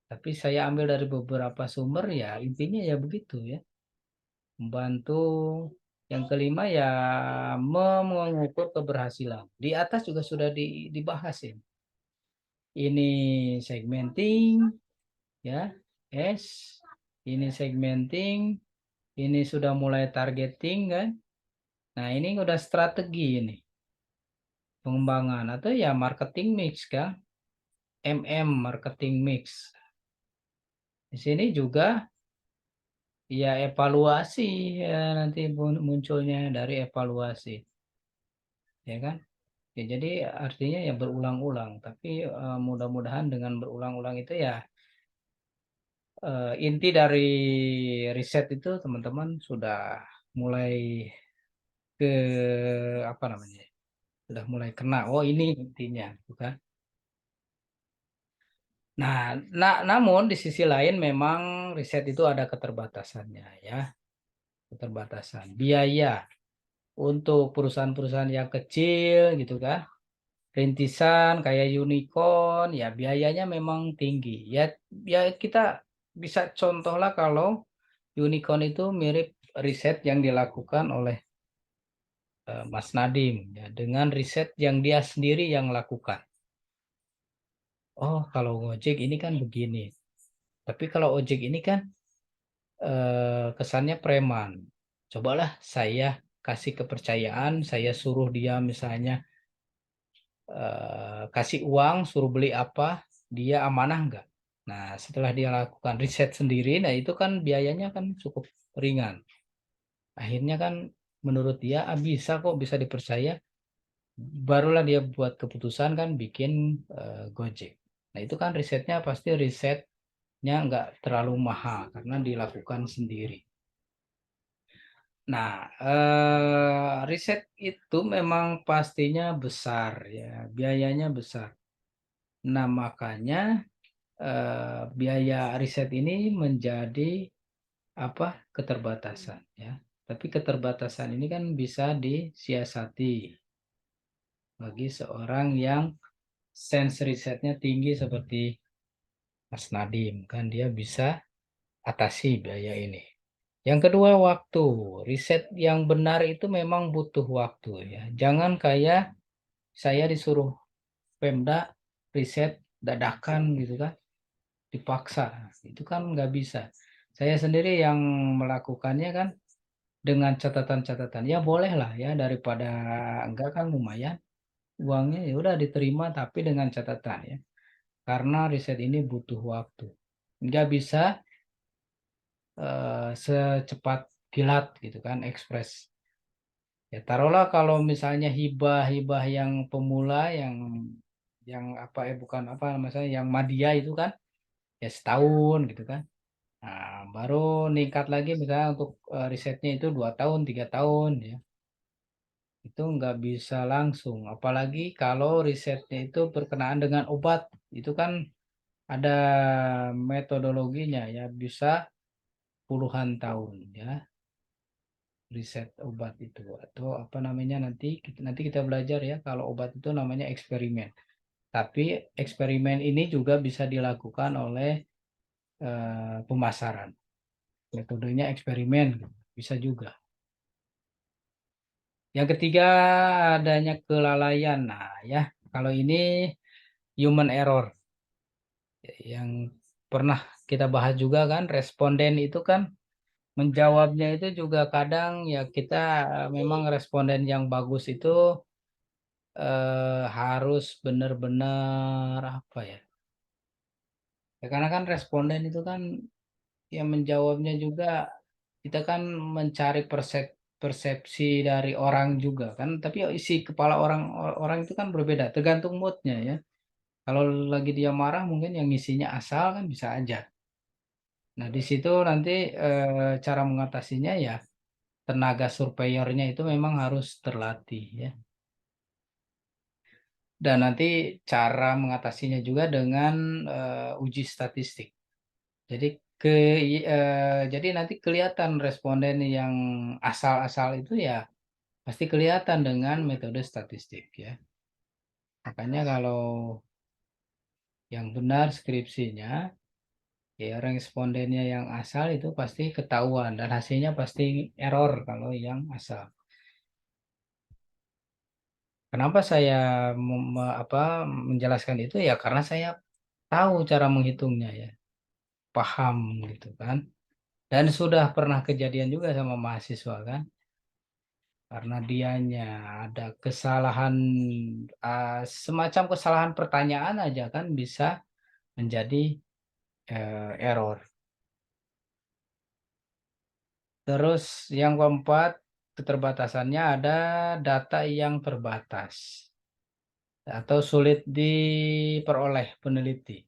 Tapi saya ambil dari beberapa sumber ya intinya ya begitu ya. Membantu. Yang kelima ya mengukur keberhasilan. Di atas juga sudah dibahas ya. Ini segmenting ya. S. Ini segmenting. Ini sudah mulai targeting kan. Nah, ini udah strategi ini. Pengembangan atau ya marketing mix kan. Marketing mix. Di sini juga ya evaluasi ya nanti munculnya dari evaluasi. Ya kan? Ya, jadi artinya ya berulang-ulang, tapi mudah-mudahan dengan berulang-ulang itu ya inti dari riset itu teman-teman sudah mulai ke apa namanya? Sudah mulai kena. Oh, ini intinya, bukan? Namun di sisi lain memang riset itu ada keterbatasannya ya, keterbatasan biaya untuk perusahaan-perusahaan yang kecil gitu kan, rintisan kayak unicorn ya biayanya memang tinggi ya. Ya kita bisa contoh lah kalau unicorn itu mirip riset yang dilakukan oleh Mas Nadim ya dengan riset yang dia sendiri yang lakukan. Oh, kalau Gojek ini kan begini, tapi kalau ojek ini kan kesannya preman. Cobalah saya kasih kepercayaan, saya suruh dia misalnya kasih uang, suruh beli apa, dia amanah nggak? Nah, setelah dia lakukan riset sendiri, nah itu kan biayanya kan cukup ringan. Akhirnya kan menurut dia bisa kok, bisa dipercaya. Barulah dia buat keputusan kan bikin Gojek. Nah, itu kan risetnya pasti risetnya nggak terlalu mahal karena dilakukan sendiri. Nah, riset itu memang pastinya besar ya, biayanya besar. Nah, makanya biaya riset ini menjadi apa? Keterbatasan ya. Tapi keterbatasan ini kan bisa disiasati bagi seorang yang sense risetnya tinggi seperti Mas Nadim kan dia bisa atasi biaya ini. Yang kedua, waktu. Riset yang benar itu memang butuh waktu ya. Jangan kayak saya disuruh Pemda riset dadakan gitu kan, dipaksa. Itu kan nggak bisa. Saya sendiri yang melakukannya kan dengan catatan-catatan. Ya boleh lah ya daripada enggak kan lumayan uangnya ya udah diterima tapi dengan catatan ya. Karena riset ini butuh waktu. Nggak bisa secepat kilat gitu kan, ekspres. Ya taruhlah kalau misalnya hibah-hibah yang pemula yang apa bukan apa misalnya yang madya itu kan ya setahun gitu kan. Nah, baru ningkat lagi misalnya untuk risetnya itu 2 tahun, 3 tahun ya. itu nggak bisa langsung. Apalagi kalau risetnya itu berkenaan dengan obat, itu kan ada metodologinya ya, bisa puluhan tahun ya riset obat itu, atau apa namanya, nanti kita belajar ya, kalau obat itu namanya eksperimen. Tapi eksperimen ini juga bisa dilakukan oleh pemasaran. Metodenya eksperimen bisa juga. Yang ketiga, adanya kelalaian. Nah, ya, kalau ini human error yang pernah kita bahas juga kan, responden itu kan menjawabnya itu juga kadang ya, kita memang responden yang bagus itu harus benar-benar apa ya? Ya, karena kan responden itu kan yang menjawabnya juga, kita kan mencari persepsi dari orang juga kan, tapi isi kepala orang itu kan berbeda, tergantung moodnya ya. Kalau lagi dia marah, mungkin yang ngisinya asal kan bisa aja. Nah, di situ nanti cara mengatasinya ya, tenaga surveyornya itu memang harus terlatih ya. Dan nanti cara mengatasinya juga dengan uji statistik. Jadi jadi nanti kelihatan responden yang asal-asal itu ya pasti kelihatan dengan metode statistik ya. Makanya kalau yang benar skripsinya ya, respondennya yang asal itu pasti ketahuan dan hasilnya pasti error kalau yang asal. Kenapa saya menjelaskan itu ya, karena saya tahu cara menghitungnya ya, paham gitu kan. Dan sudah pernah kejadian juga sama mahasiswa kan, karena dianya ada kesalahan, semacam kesalahan pertanyaan aja kan bisa menjadi error. Terus yang keempat, keterbatasannya ada data yang terbatas atau sulit diperoleh peneliti.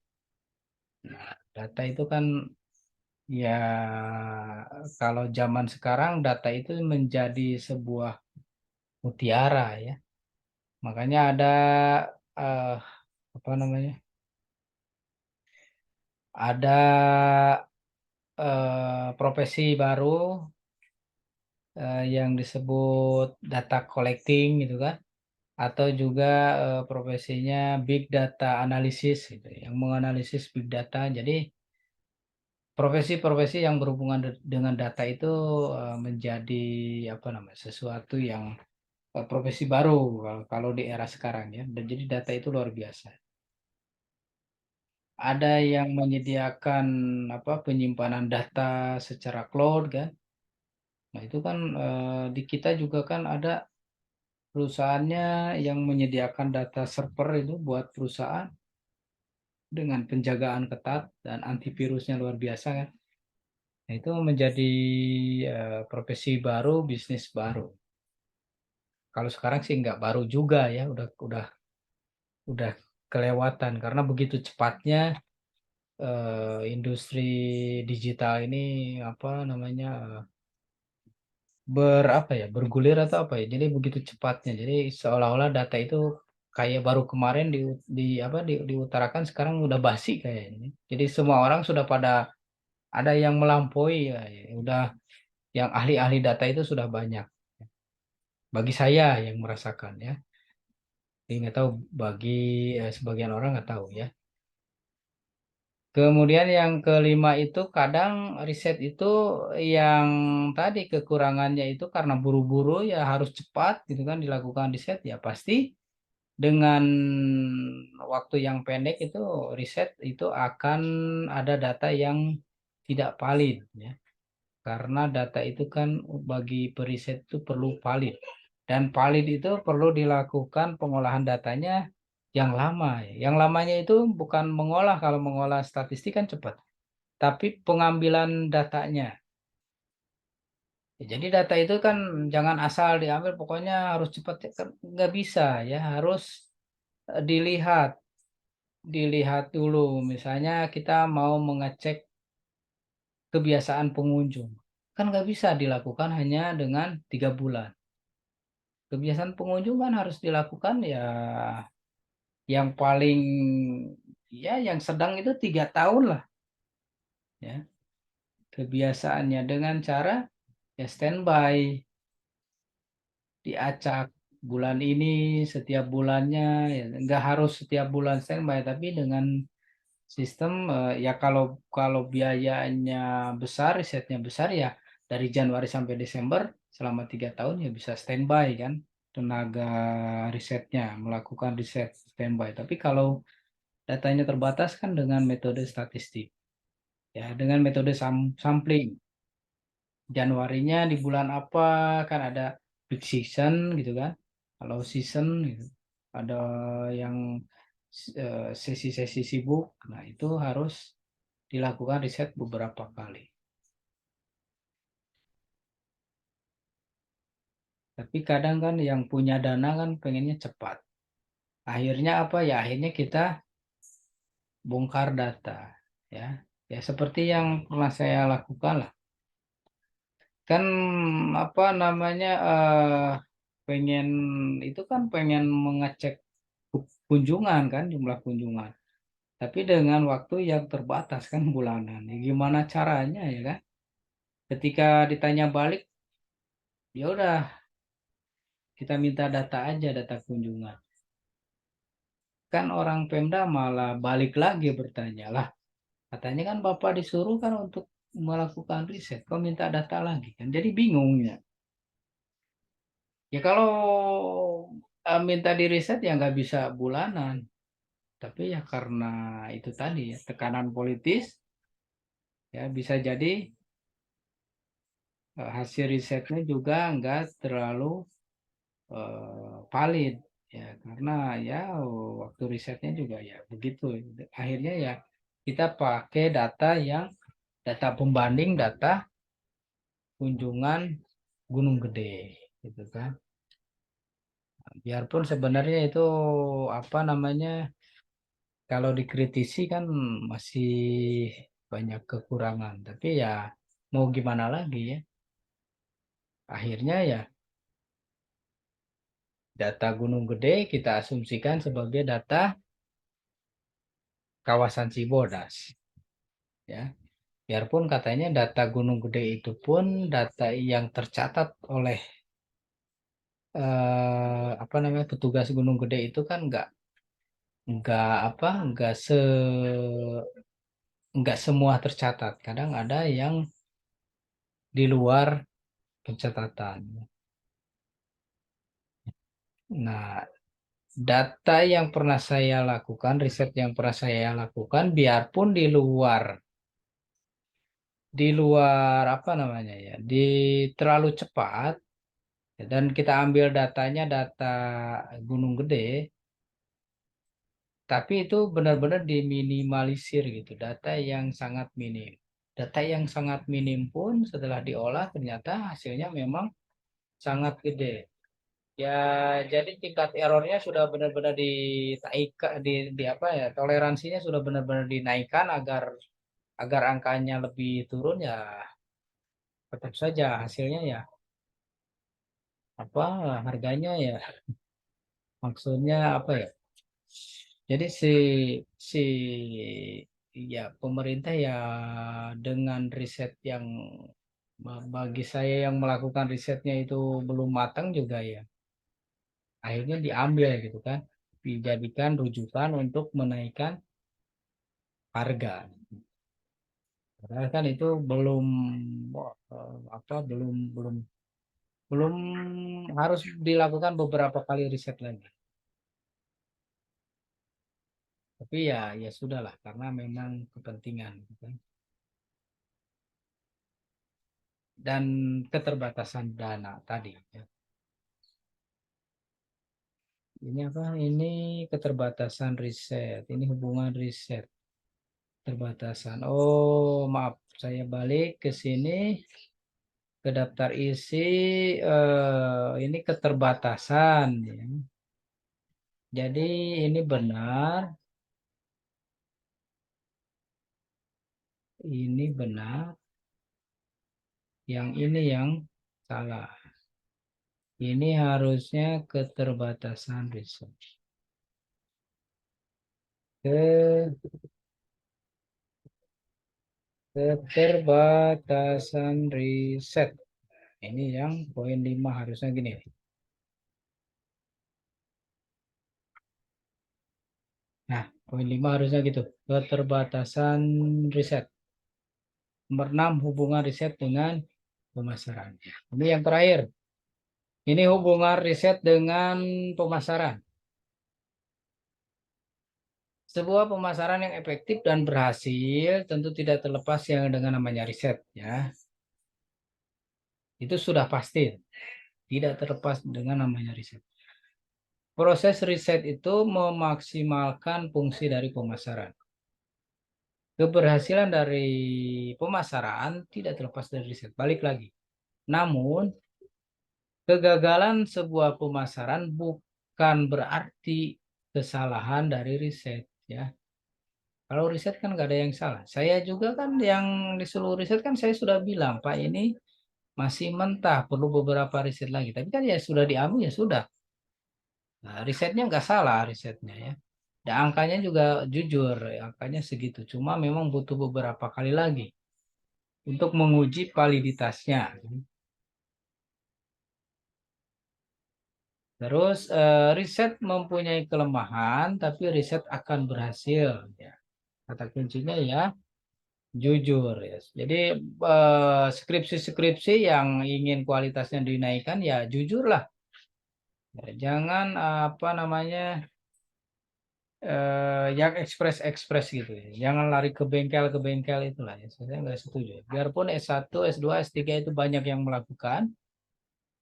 Nah, data itu kan ya, kalau zaman sekarang data itu menjadi sebuah mutiara ya. Makanya ada eh, apa namanya? Ada profesi baru yang disebut data collecting gitu kan, atau juga profesinya big data analysis gitu, yang menganalisis big data. Jadi profesi-profesi yang berhubungan dengan data itu menjadi apa namanya, sesuatu yang profesi baru kalau di era sekarang ya. Dan jadi data itu luar biasa. Ada yang menyediakan apa, penyimpanan data secara cloud kan. Nah, itu kan di kita juga kan ada perusahaannya yang menyediakan data server itu buat perusahaan dengan penjagaan ketat dan antivirusnya luar biasa kan. Nah, itu menjadi profesi baru, bisnis baru. Kalau sekarang sih nggak baru juga ya, udah kelewatan karena begitu cepatnya industri digital ini apa namanya, berapa ya, bergulir atau apa ya. Jadi begitu cepatnya. Jadi seolah-olah data itu kayak baru kemarin diutarakan, sekarang udah basi kayaknya. Jadi semua orang sudah pada, ada yang melampaui ya, udah, yang ahli-ahli data itu sudah banyak. Bagi saya yang merasakan ya. Jadi nggak tahu bagi sebagian orang nggak tahu ya. Kemudian yang kelima itu kadang riset itu yang tadi kekurangannya itu karena buru-buru ya, harus cepat gitu kan dilakukan riset ya, pasti dengan waktu yang pendek itu riset itu akan ada data yang tidak valid ya. Karena data itu kan bagi periset itu perlu valid. Dan valid itu perlu dilakukan pengolahan datanya yang lama ya. Yang lamanya itu bukan mengolah, kalau mengolah statistik kan cepat. Tapi pengambilan datanya. Ya, jadi data itu kan jangan asal diambil, pokoknya harus cepat. Kan nggak bisa ya, harus dilihat. Dilihat dulu. Misalnya kita mau mengecek kebiasaan pengunjung. Kan nggak bisa dilakukan hanya dengan 3 bulan. kebiasaan pengunjung kan harus dilakukan ya, yang paling ya yang sedang itu 3 tahun lah ya, kebiasaannya dengan cara ya standby, diacak bulan ini setiap bulannya ya, nggak harus setiap bulan standby, tapi dengan sistem ya kalau kalau biayanya besar, risetnya besar ya dari Januari sampai Desember selama 3 tahun ya bisa standby kan, tenaga risetnya melakukan riset standby. Tapi kalau datanya terbatas kan dengan metode statistik ya, dengan metode sampling. Januarinya di bulan apa, kan ada peak season gitu kan. Kalau season gitu, ada yang sesi-sesi sibuk. Nah, itu harus dilakukan riset beberapa kali. Tapi kadang kan yang punya dana kan pengennya cepat. Akhirnya apa ya? Akhirnya kita bongkar data ya. Ya seperti yang pernah saya lakukan lah. Kan apa namanya pengen itu kan pengen mengecek kunjungan kan, jumlah kunjungan. Tapi dengan waktu yang terbatas kan bulanan. Ya, gimana caranya ya kan? Ketika ditanya balik, ya udah kita minta data aja, data kunjungan. Kan orang Pemda malah balik lagi bertanya lah. Katanya kan Bapak disuruh kan untuk melakukan riset, kok minta data lagi kan? Jadi bingung ya. Ya kalau minta di riset ya nggak bisa bulanan. Tapi ya karena itu tadi ya, tekanan politis ya bisa jadi hasil risetnya juga nggak terlalu valid ya, karena ya waktu risetnya juga ya begitu. Akhirnya ya kita pakai data pembanding, data kunjungan Gunung Gede gitu kan. Biarpun sebenarnya itu apa namanya, kalau dikritisi kan masih banyak kekurangan, tapi ya mau gimana lagi ya. Akhirnya ya data Gunung Gede kita asumsikan sebagai data kawasan Cibodas ya. Biarpun katanya data Gunung Gede itu pun data yang tercatat oleh apa namanya petugas Gunung Gede itu kan nggak semua tercatat. Kadang ada yang di luar pencatatan. Nah, data yang pernah saya lakukan, riset yang pernah saya lakukan, biarpun di luar apa namanya ya, terlalu cepat, dan kita ambil datanya data Gunung Gede, tapi itu benar-benar diminimalisir gitu, data yang sangat minim. Data yang sangat minim pun setelah diolah ternyata hasilnya memang sangat gede. Ya, jadi tingkat errornya sudah benar-benar ditaikkan, di apa ya, toleransinya sudah benar-benar dinaikkan agar agar angkanya lebih turun ya, tetap saja hasilnya ya apa, harganya ya, maksudnya apa ya. Jadi si ya pemerintah ya dengan riset yang bagi saya yang melakukan risetnya itu belum matang juga ya, akhirnya diambil gitu kan, dijadikan rujukan untuk menaikkan harga. Padahal kan itu belum apa belum belum belum harus dilakukan beberapa kali riset lagi. Tapi ya sudahlah karena memang kepentingan gitu kan. Dan keterbatasan dana tadi ya. Ini apa? Ini keterbatasan riset. Ini hubungan riset. Terbatasan. Oh, maaf. Saya balik ke sini ke daftar isi, ini keterbatasan ya. Jadi ini benar, ini benar, yang ini yang salah. Ini harusnya keterbatasan riset. Keterbatasan riset. Ini yang poin 5 harusnya gini. Nah, poin 5 harusnya gitu. Keterbatasan riset. Nomor 6, hubungan riset dengan pemasaran. Ini yang terakhir. Ini hubungan riset dengan pemasaran. Sebuah pemasaran yang efektif dan berhasil tentu tidak terlepas yang dengan namanya riset, ya. Itu sudah pasti. Tidak terlepas dengan namanya riset. Proses riset itu memaksimalkan fungsi dari pemasaran. Keberhasilan dari pemasaran tidak terlepas dari riset. Balik lagi. Namun, kegagalan sebuah pemasaran bukan berarti kesalahan dari riset, ya. Kalau riset kan nggak ada yang salah. Saya juga kan yang disuruh riset kan saya sudah bilang, Pak, ini masih mentah, perlu beberapa riset lagi. Tapi kan ya sudah diambil, ya sudah. Nah, risetnya nggak salah risetnya, ya. Dan angkanya juga jujur, angkanya segitu. Cuma memang butuh beberapa kali lagi untuk menguji validitasnya. Terus riset mempunyai kelemahan, tapi riset akan berhasil. Ya. Kata kuncinya ya jujur, ya. Jadi skripsi-skripsi yang ingin kualitasnya dinaikkan ya jujurlah. Ya, jangan apa namanya yang ekspres gitu ya. Jangan lari ke bengkel itulah ya. Saya nggak setuju. Biarpun S1, S2, S3 itu banyak yang melakukan,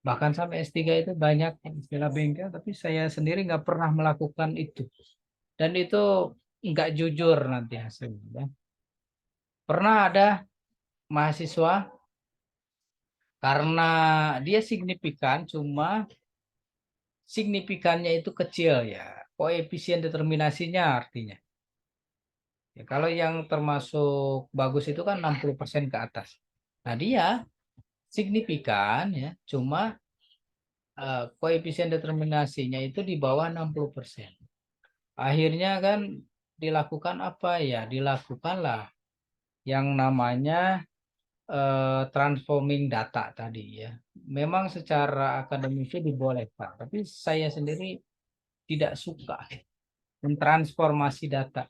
bahkan sampai S3 itu banyak istilah bengkel, tapi saya sendiri nggak pernah melakukan itu. Dan itu nggak jujur nanti hasilnya, ya. Pernah ada mahasiswa karena dia signifikan, cuma signifikannya itu kecil, ya. Koefisien determinasinya artinya. Ya, kalau yang termasuk bagus itu kan 60% ke atas. Nah, dia signifikan, ya, cuma koefisien determinasinya itu di bawah 60%. Akhirnya kan dilakukan apa ya? Dilakukanlah yang namanya transforming data tadi, ya. Memang secara akademisi dibolehkan, tapi saya sendiri tidak suka mentransformasi data.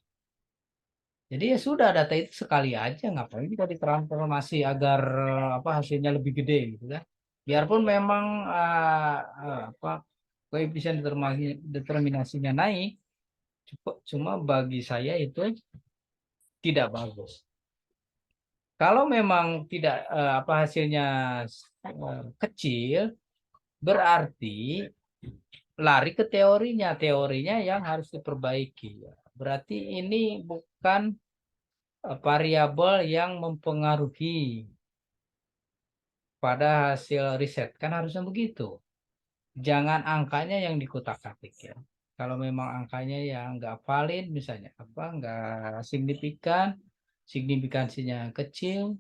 Jadi ya sudah, data itu sekali aja, ngapain kita ditransformasi agar apa hasilnya lebih gede gitu kan. Biarpun memang apa koefisien determinasinya naik, cuma bagi saya itu tidak bagus. Kalau memang tidak apa hasilnya kecil, berarti lari ke teorinya yang harus diperbaiki. Berarti ini bukan variabel yang mempengaruhi pada hasil riset, kan harusnya begitu. Jangan angkanya yang dikutak-atik, ya. Kalau memang angkanya yang nggak valid, misalnya apa nggak signifikan, signifikansinya kecil,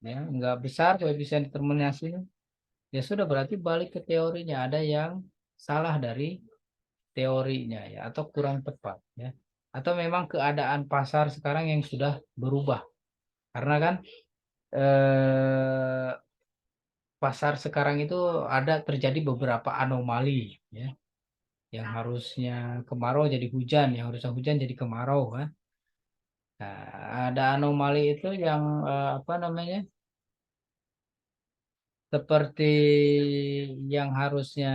ya nggak besar koefisien determinasinya, ya sudah, berarti balik ke teorinya, ada yang salah dari teorinya, ya, atau kurang tepat, ya, atau memang keadaan pasar sekarang yang sudah berubah, karena kan eh, pasar sekarang itu ada terjadi beberapa anomali, ya, yang harusnya kemarau jadi hujan, yang harusnya hujan jadi kemarau kan. Nah, ada anomali itu yang apa namanya, seperti yang harusnya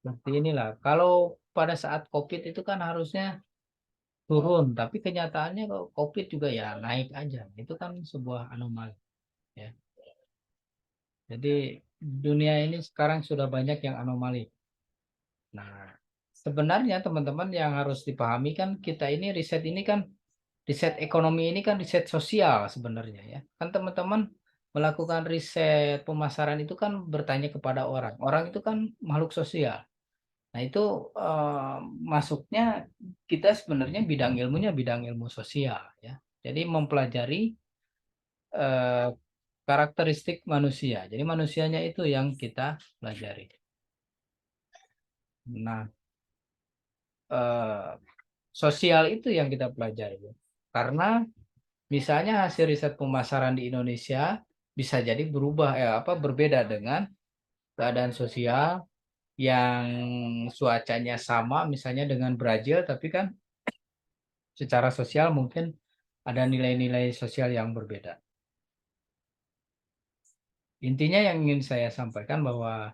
seperti inilah. Kalau pada saat COVID itu kan harusnya turun, tapi kenyataannya kok COVID juga ya naik aja. Itu kan sebuah anomali, ya. Jadi dunia ini sekarang sudah banyak yang anomali. Nah, sebenarnya teman-teman yang harus dipahami kan, kita ini riset ini kan, riset ekonomi ini kan riset sosial sebenarnya, ya. Kan teman-teman melakukan riset pemasaran itu kan bertanya kepada orang. Orang itu kan makhluk sosial. Nah, itu eh, masuknya kita sebenarnya bidang ilmunya bidang ilmu sosial, ya. Jadi mempelajari eh, karakteristik manusia. Jadi manusianya itu yang kita pelajari. Nah, sosial itu yang kita pelajari. Karena misalnya hasil riset pemasaran di Indonesia bisa jadi berubah berbeda dengan keadaan sosial yang cuacanya sama misalnya dengan Brazil, tapi kan secara sosial mungkin ada nilai-nilai sosial yang berbeda. Intinya yang ingin saya sampaikan bahwa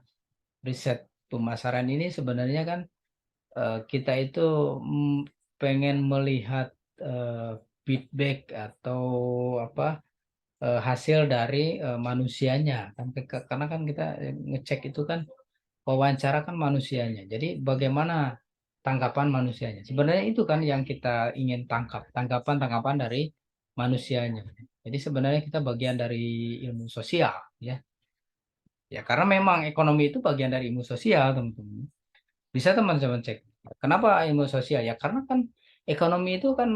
riset pemasaran ini sebenarnya kan kita itu pengen melihat feedback atau hasil dari manusianya kan, karena kan kita ngecek itu kan wawancara kan manusianya. Jadi bagaimana tanggapan manusianya? Sebenarnya itu kan yang kita ingin tangkap, tanggapan dari manusianya. Jadi sebenarnya kita bagian dari ilmu sosial, ya. Ya karena memang ekonomi itu bagian dari ilmu sosial, teman-teman. Bisa teman-teman cek. Kenapa ilmu sosial? Ya karena kan ekonomi itu kan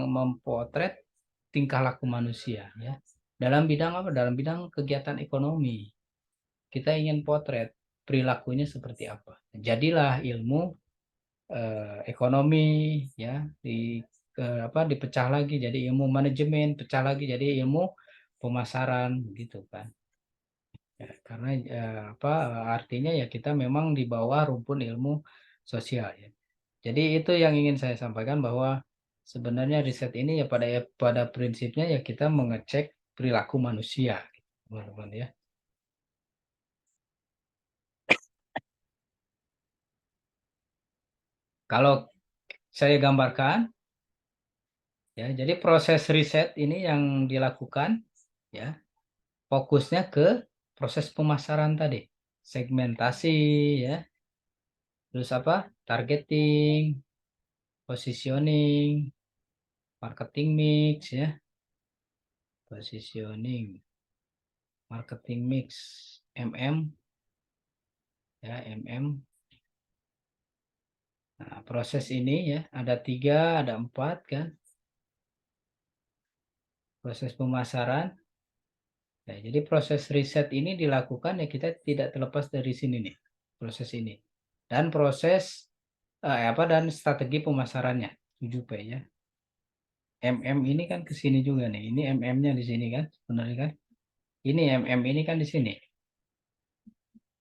mempotret tingkah laku manusia, ya. Dalam bidang apa? Dalam bidang kegiatan ekonomi. Kita ingin potret perilakunya seperti apa. Jadilah ilmu ekonomi, ya, dipecah lagi jadi ilmu manajemen, pecah lagi jadi ilmu pemasaran gitu kan. Ya, karena artinya ya kita memang di bawah rumpun ilmu sosial, ya. Jadi itu yang ingin saya sampaikan bahwa sebenarnya riset ini ya pada prinsipnya ya kita mengecek perilaku manusia, gitu, teman-teman, ya. Kalau saya gambarkan, ya, jadi proses riset ini yang dilakukan, ya, fokusnya ke proses pemasaran tadi, segmentasi, ya, terus targeting, positioning, marketing mix, ya, positioning, marketing mix, ya, Nah, proses ini ya ada 3, ada 4 kan, proses pemasaran. Nah, jadi proses riset ini dilakukan ya kita tidak terlepas dari sini nih, proses ini. Dan proses dan strategi pemasarannya 7P, ya. Ini kan ke sini juga nih. Ini nya di sini kan sebenarnya kan. Ini ini kan di sini.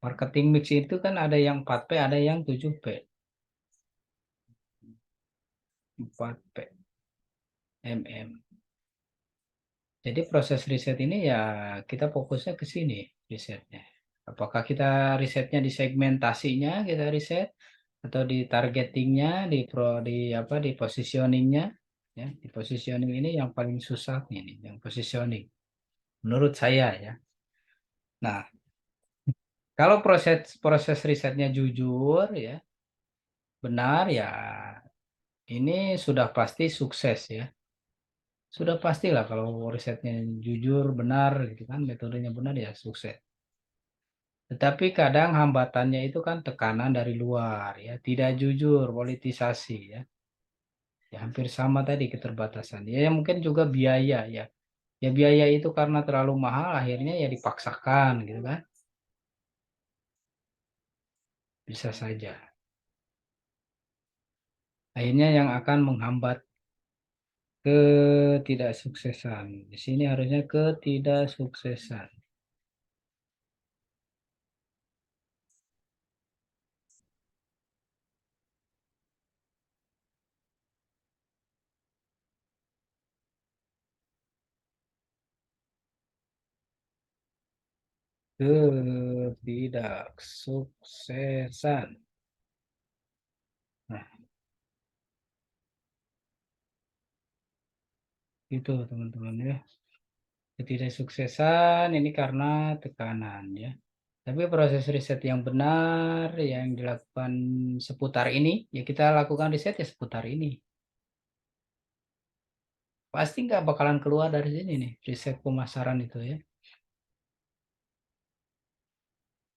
Marketing mix itu kan ada yang 4P, ada yang 7P. 4P. Jadi proses riset ini ya kita fokusnya ke sini risetnya. Apakah kita risetnya di segmentasinya kita riset atau di targetingnya, di positioningnya, ya. Di positioning ini yang paling susah ini, yang positioning menurut saya, ya. Nah, kalau proses risetnya jujur, ya, benar, ya, ini sudah pasti sukses, ya. Sudah pastilah kalau risetnya jujur, benar, gitu kan, metodenya benar, ya sukses. Tetapi kadang hambatannya itu kan tekanan dari luar, ya, tidak jujur, politisasi, ya. Ya hampir sama tadi keterbatasan. Ya mungkin juga biaya, ya. Ya biaya itu karena terlalu mahal akhirnya ya dipaksakan gitu kan. Bisa saja. Akhirnya yang akan menghambat ketidaksuksesan. Di sini harusnya ketidaksuksesan. Ketidaksuksesan. Nah, itu teman-teman, ya. Ketidaksuksesan ini karena tekanan, ya. Tapi proses riset yang benar yang dilakukan seputar ini, ya kita lakukan riset ya seputar ini. Pasti nggak bakalan keluar dari sini nih, riset pemasaran itu, ya.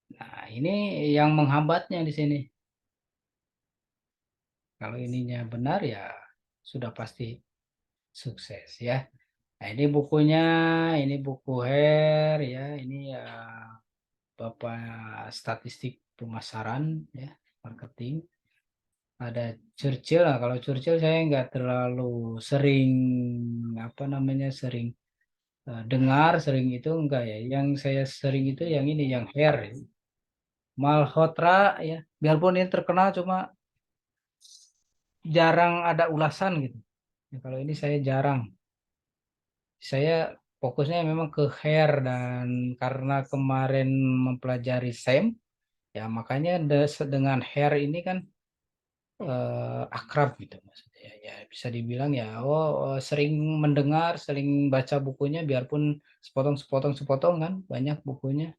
Nah, ini yang menghambatnya di sini. Kalau ininya benar ya sudah pasti sukses, ya. Nah, ini bukunya, ini buku Her ya, ini ya Bapak statistik pemasaran ya, marketing. Ada Churchill lah, kalau Churchill saya nggak terlalu sering apa namanya sering dengar, sering itu enggak ya. Yang saya sering itu yang ini, yang Her, ya. Malhotra ya, biarpun ini terkenal cuma jarang ada ulasan gitu. Ya, kalau ini saya jarang. Saya fokusnya memang ke hair, dan karena kemarin mempelajari SEM, ya makanya dengan hair ini kan akrab gitu maksudnya. Ya bisa dibilang ya, sering mendengar, sering baca bukunya, biarpun sepotong kan banyak bukunya.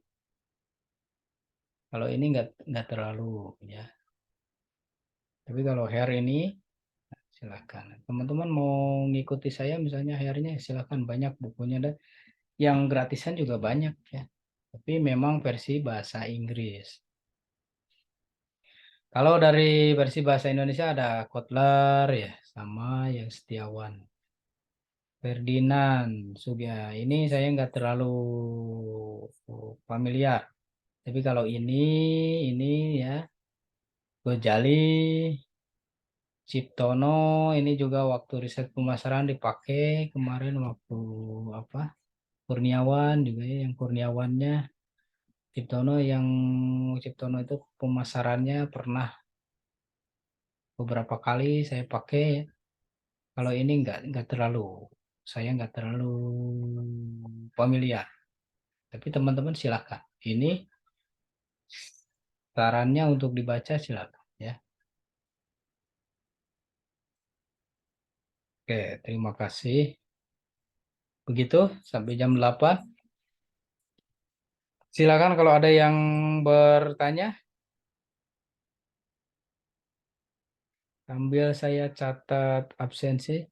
Kalau ini nggak terlalu ya. Tapi kalau hair ini silakan. Teman-teman mau ngikuti saya misalnya hairnya, silakan, banyak bukunya, dan yang gratisan juga banyak ya. Tapi memang versi bahasa Inggris. Kalau dari versi bahasa Indonesia ada Kotler ya, sama yang Setiawan. Ferdinand Sugya. Ini saya nggak terlalu familiar. Tapi kalau ini ya, Gojali, Ciptono, ini juga waktu riset pemasaran dipakai kemarin waktu apa? Kurniawan juga ya, yang Kurniawannya. Ciptono itu pemasarannya pernah beberapa kali saya pakai ya. Kalau ini nggak terlalu, saya nggak terlalu familiar. Tapi teman-teman silakan. Ini sarannya untuk dibaca, silakan ya. Oke, terima kasih. Begitu sampai jam 8. Silakan kalau ada yang bertanya, sambil saya catat absensi.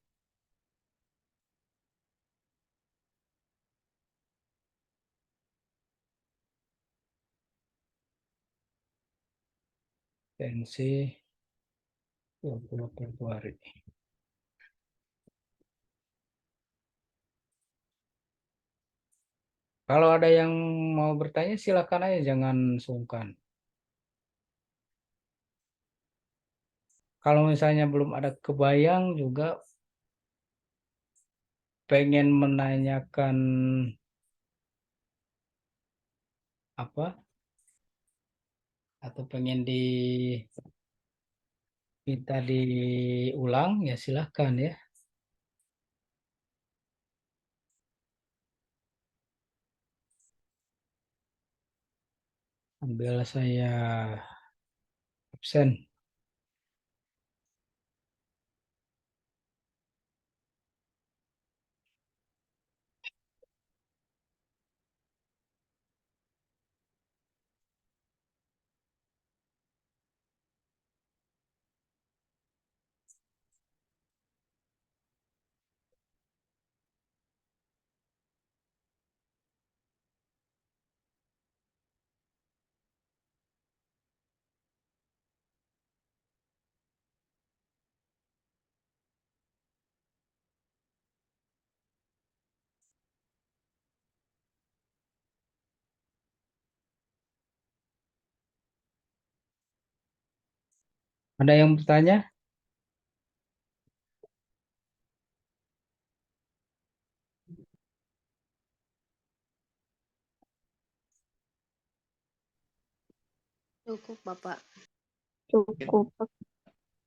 Absensi 20 Februari. Kalau ada yang mau bertanya, silakan aja, jangan sungkan. Kalau misalnya belum ada kebayang juga, pengen menanyakan apa, atau pengen minta diulang, ya silahkan ya. Ambil saya absen. Ada yang bertanya? Cukup, Bapak. Cukup.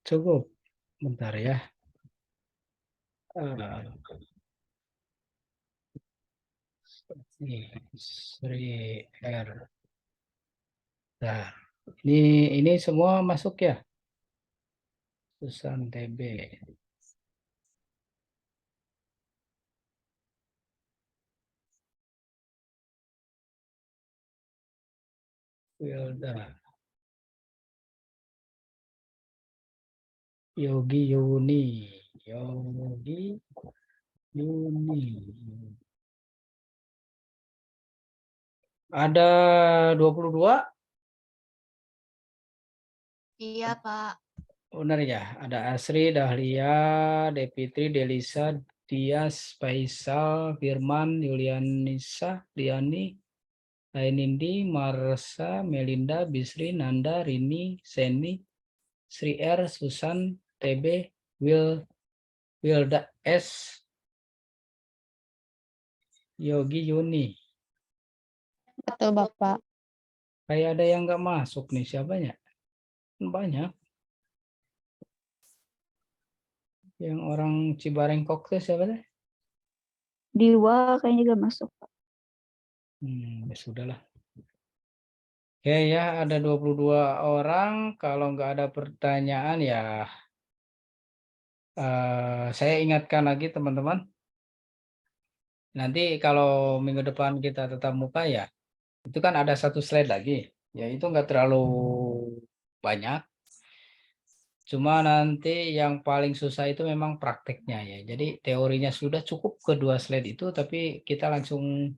Cukup. Bentar ya. Eh, Sri R. Nah, ini semua masuk ya? Susan TB. Wilda. Yogi Yuni. Yogi Yuni. Ada 22. Iya, Pak. Benar ya? Ada Asri, Dahlia, Devitri, Delisa, Tias, Faisal, Firman, Yulianisa, Liani, Ainindi, Marsa, Melinda, Bisri, Nanda, Rini, Seni, Sri R, Susan, TB, Wilda S, Yogi Yuni. Betul Bapak. Kayak ada yang nggak masuk nih, siapanya? Banyak. Yang orang Cibarengkok tuh siapa deh? Diwa kayaknya gak masuk. Ya sudahlah. Oke ya, ada 22 orang. Kalau nggak ada pertanyaan ya, saya ingatkan lagi teman-teman. Nanti kalau minggu depan kita tetap muka ya, itu kan ada satu slide lagi. Ya itu nggak terlalu banyak. Cuma nanti yang paling susah itu memang prakteknya ya. Jadi teorinya sudah cukup kedua slide itu, tapi kita langsung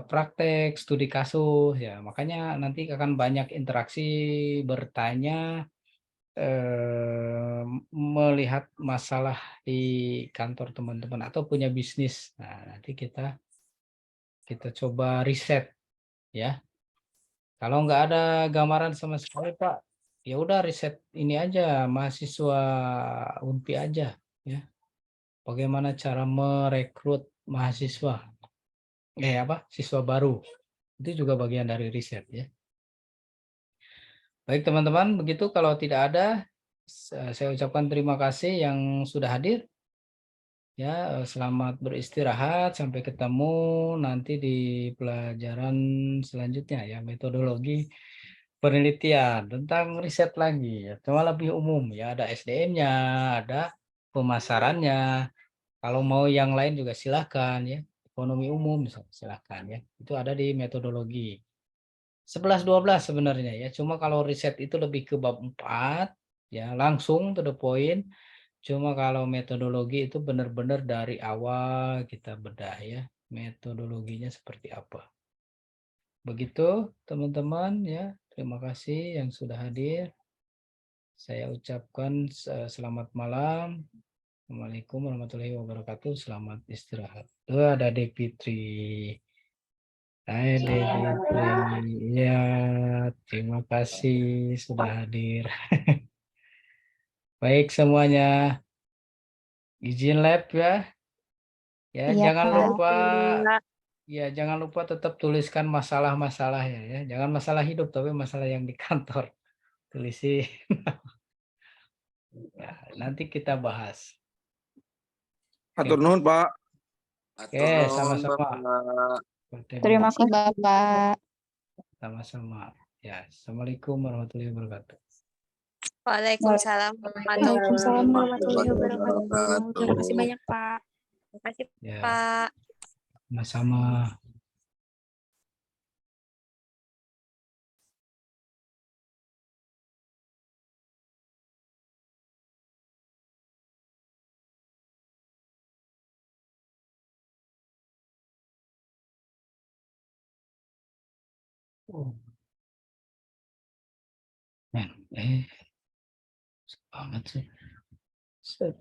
praktek studi kasus ya. Makanya nanti akan banyak interaksi, bertanya, melihat masalah di kantor teman-teman atau punya bisnis. Nah, nanti kita coba riset ya. Kalau nggak ada gambaran sama sekali Pak, ya udah riset ini aja, mahasiswa UNPI aja ya. Bagaimana cara merekrut mahasiswa, siswa baru. Itu juga bagian dari riset ya. Baik teman-teman, begitu kalau tidak ada, saya ucapkan terima kasih yang sudah hadir. Ya, selamat beristirahat. Sampai ketemu nanti di pelajaran selanjutnya ya, metodologi penelitian tentang riset lagi ya. Cuma lebih umum ya, ada SDM-nya, ada pemasarannya. Kalau mau yang lain juga silahkan ya. Ekonomi umum silahkan ya. Itu ada di metodologi. 11-12 sebenarnya ya. Cuma kalau riset itu lebih ke bab 4 ya, langsung to the point. Cuma kalau metodologi itu benar-benar dari awal kita bedah ya, metodologinya seperti apa. Begitu teman-teman ya, terima kasih yang sudah hadir. Saya ucapkan selamat malam. Assalamualaikum warahmatullahi wabarakatuh. Selamat istirahat. Ada Devitri. Hai Devitri. Ya, terima kasih sudah hadir. Baik semuanya. Izin lab ya. Ya, Iya jangan Pak. lupa jangan lupa tetap tuliskan masalah-masalahnya ya. Jangan masalah hidup tapi masalah yang di kantor. Tulisin. Ya, nanti kita bahas. Hatur nuhun, Pak. Oke, sama-sama. Terima Terima kasih kasih. Bapak. Sama-sama. Ya, Assalamualaikum warahmatullahi wabarakatuh. Waalaikumsalam Waalaikumsalam warahmatullahi wabarakatuh. Terima kasih banyak Pak. Terima kasih Ya, Pak. sama-sama. Oh, men, banget sih. Set.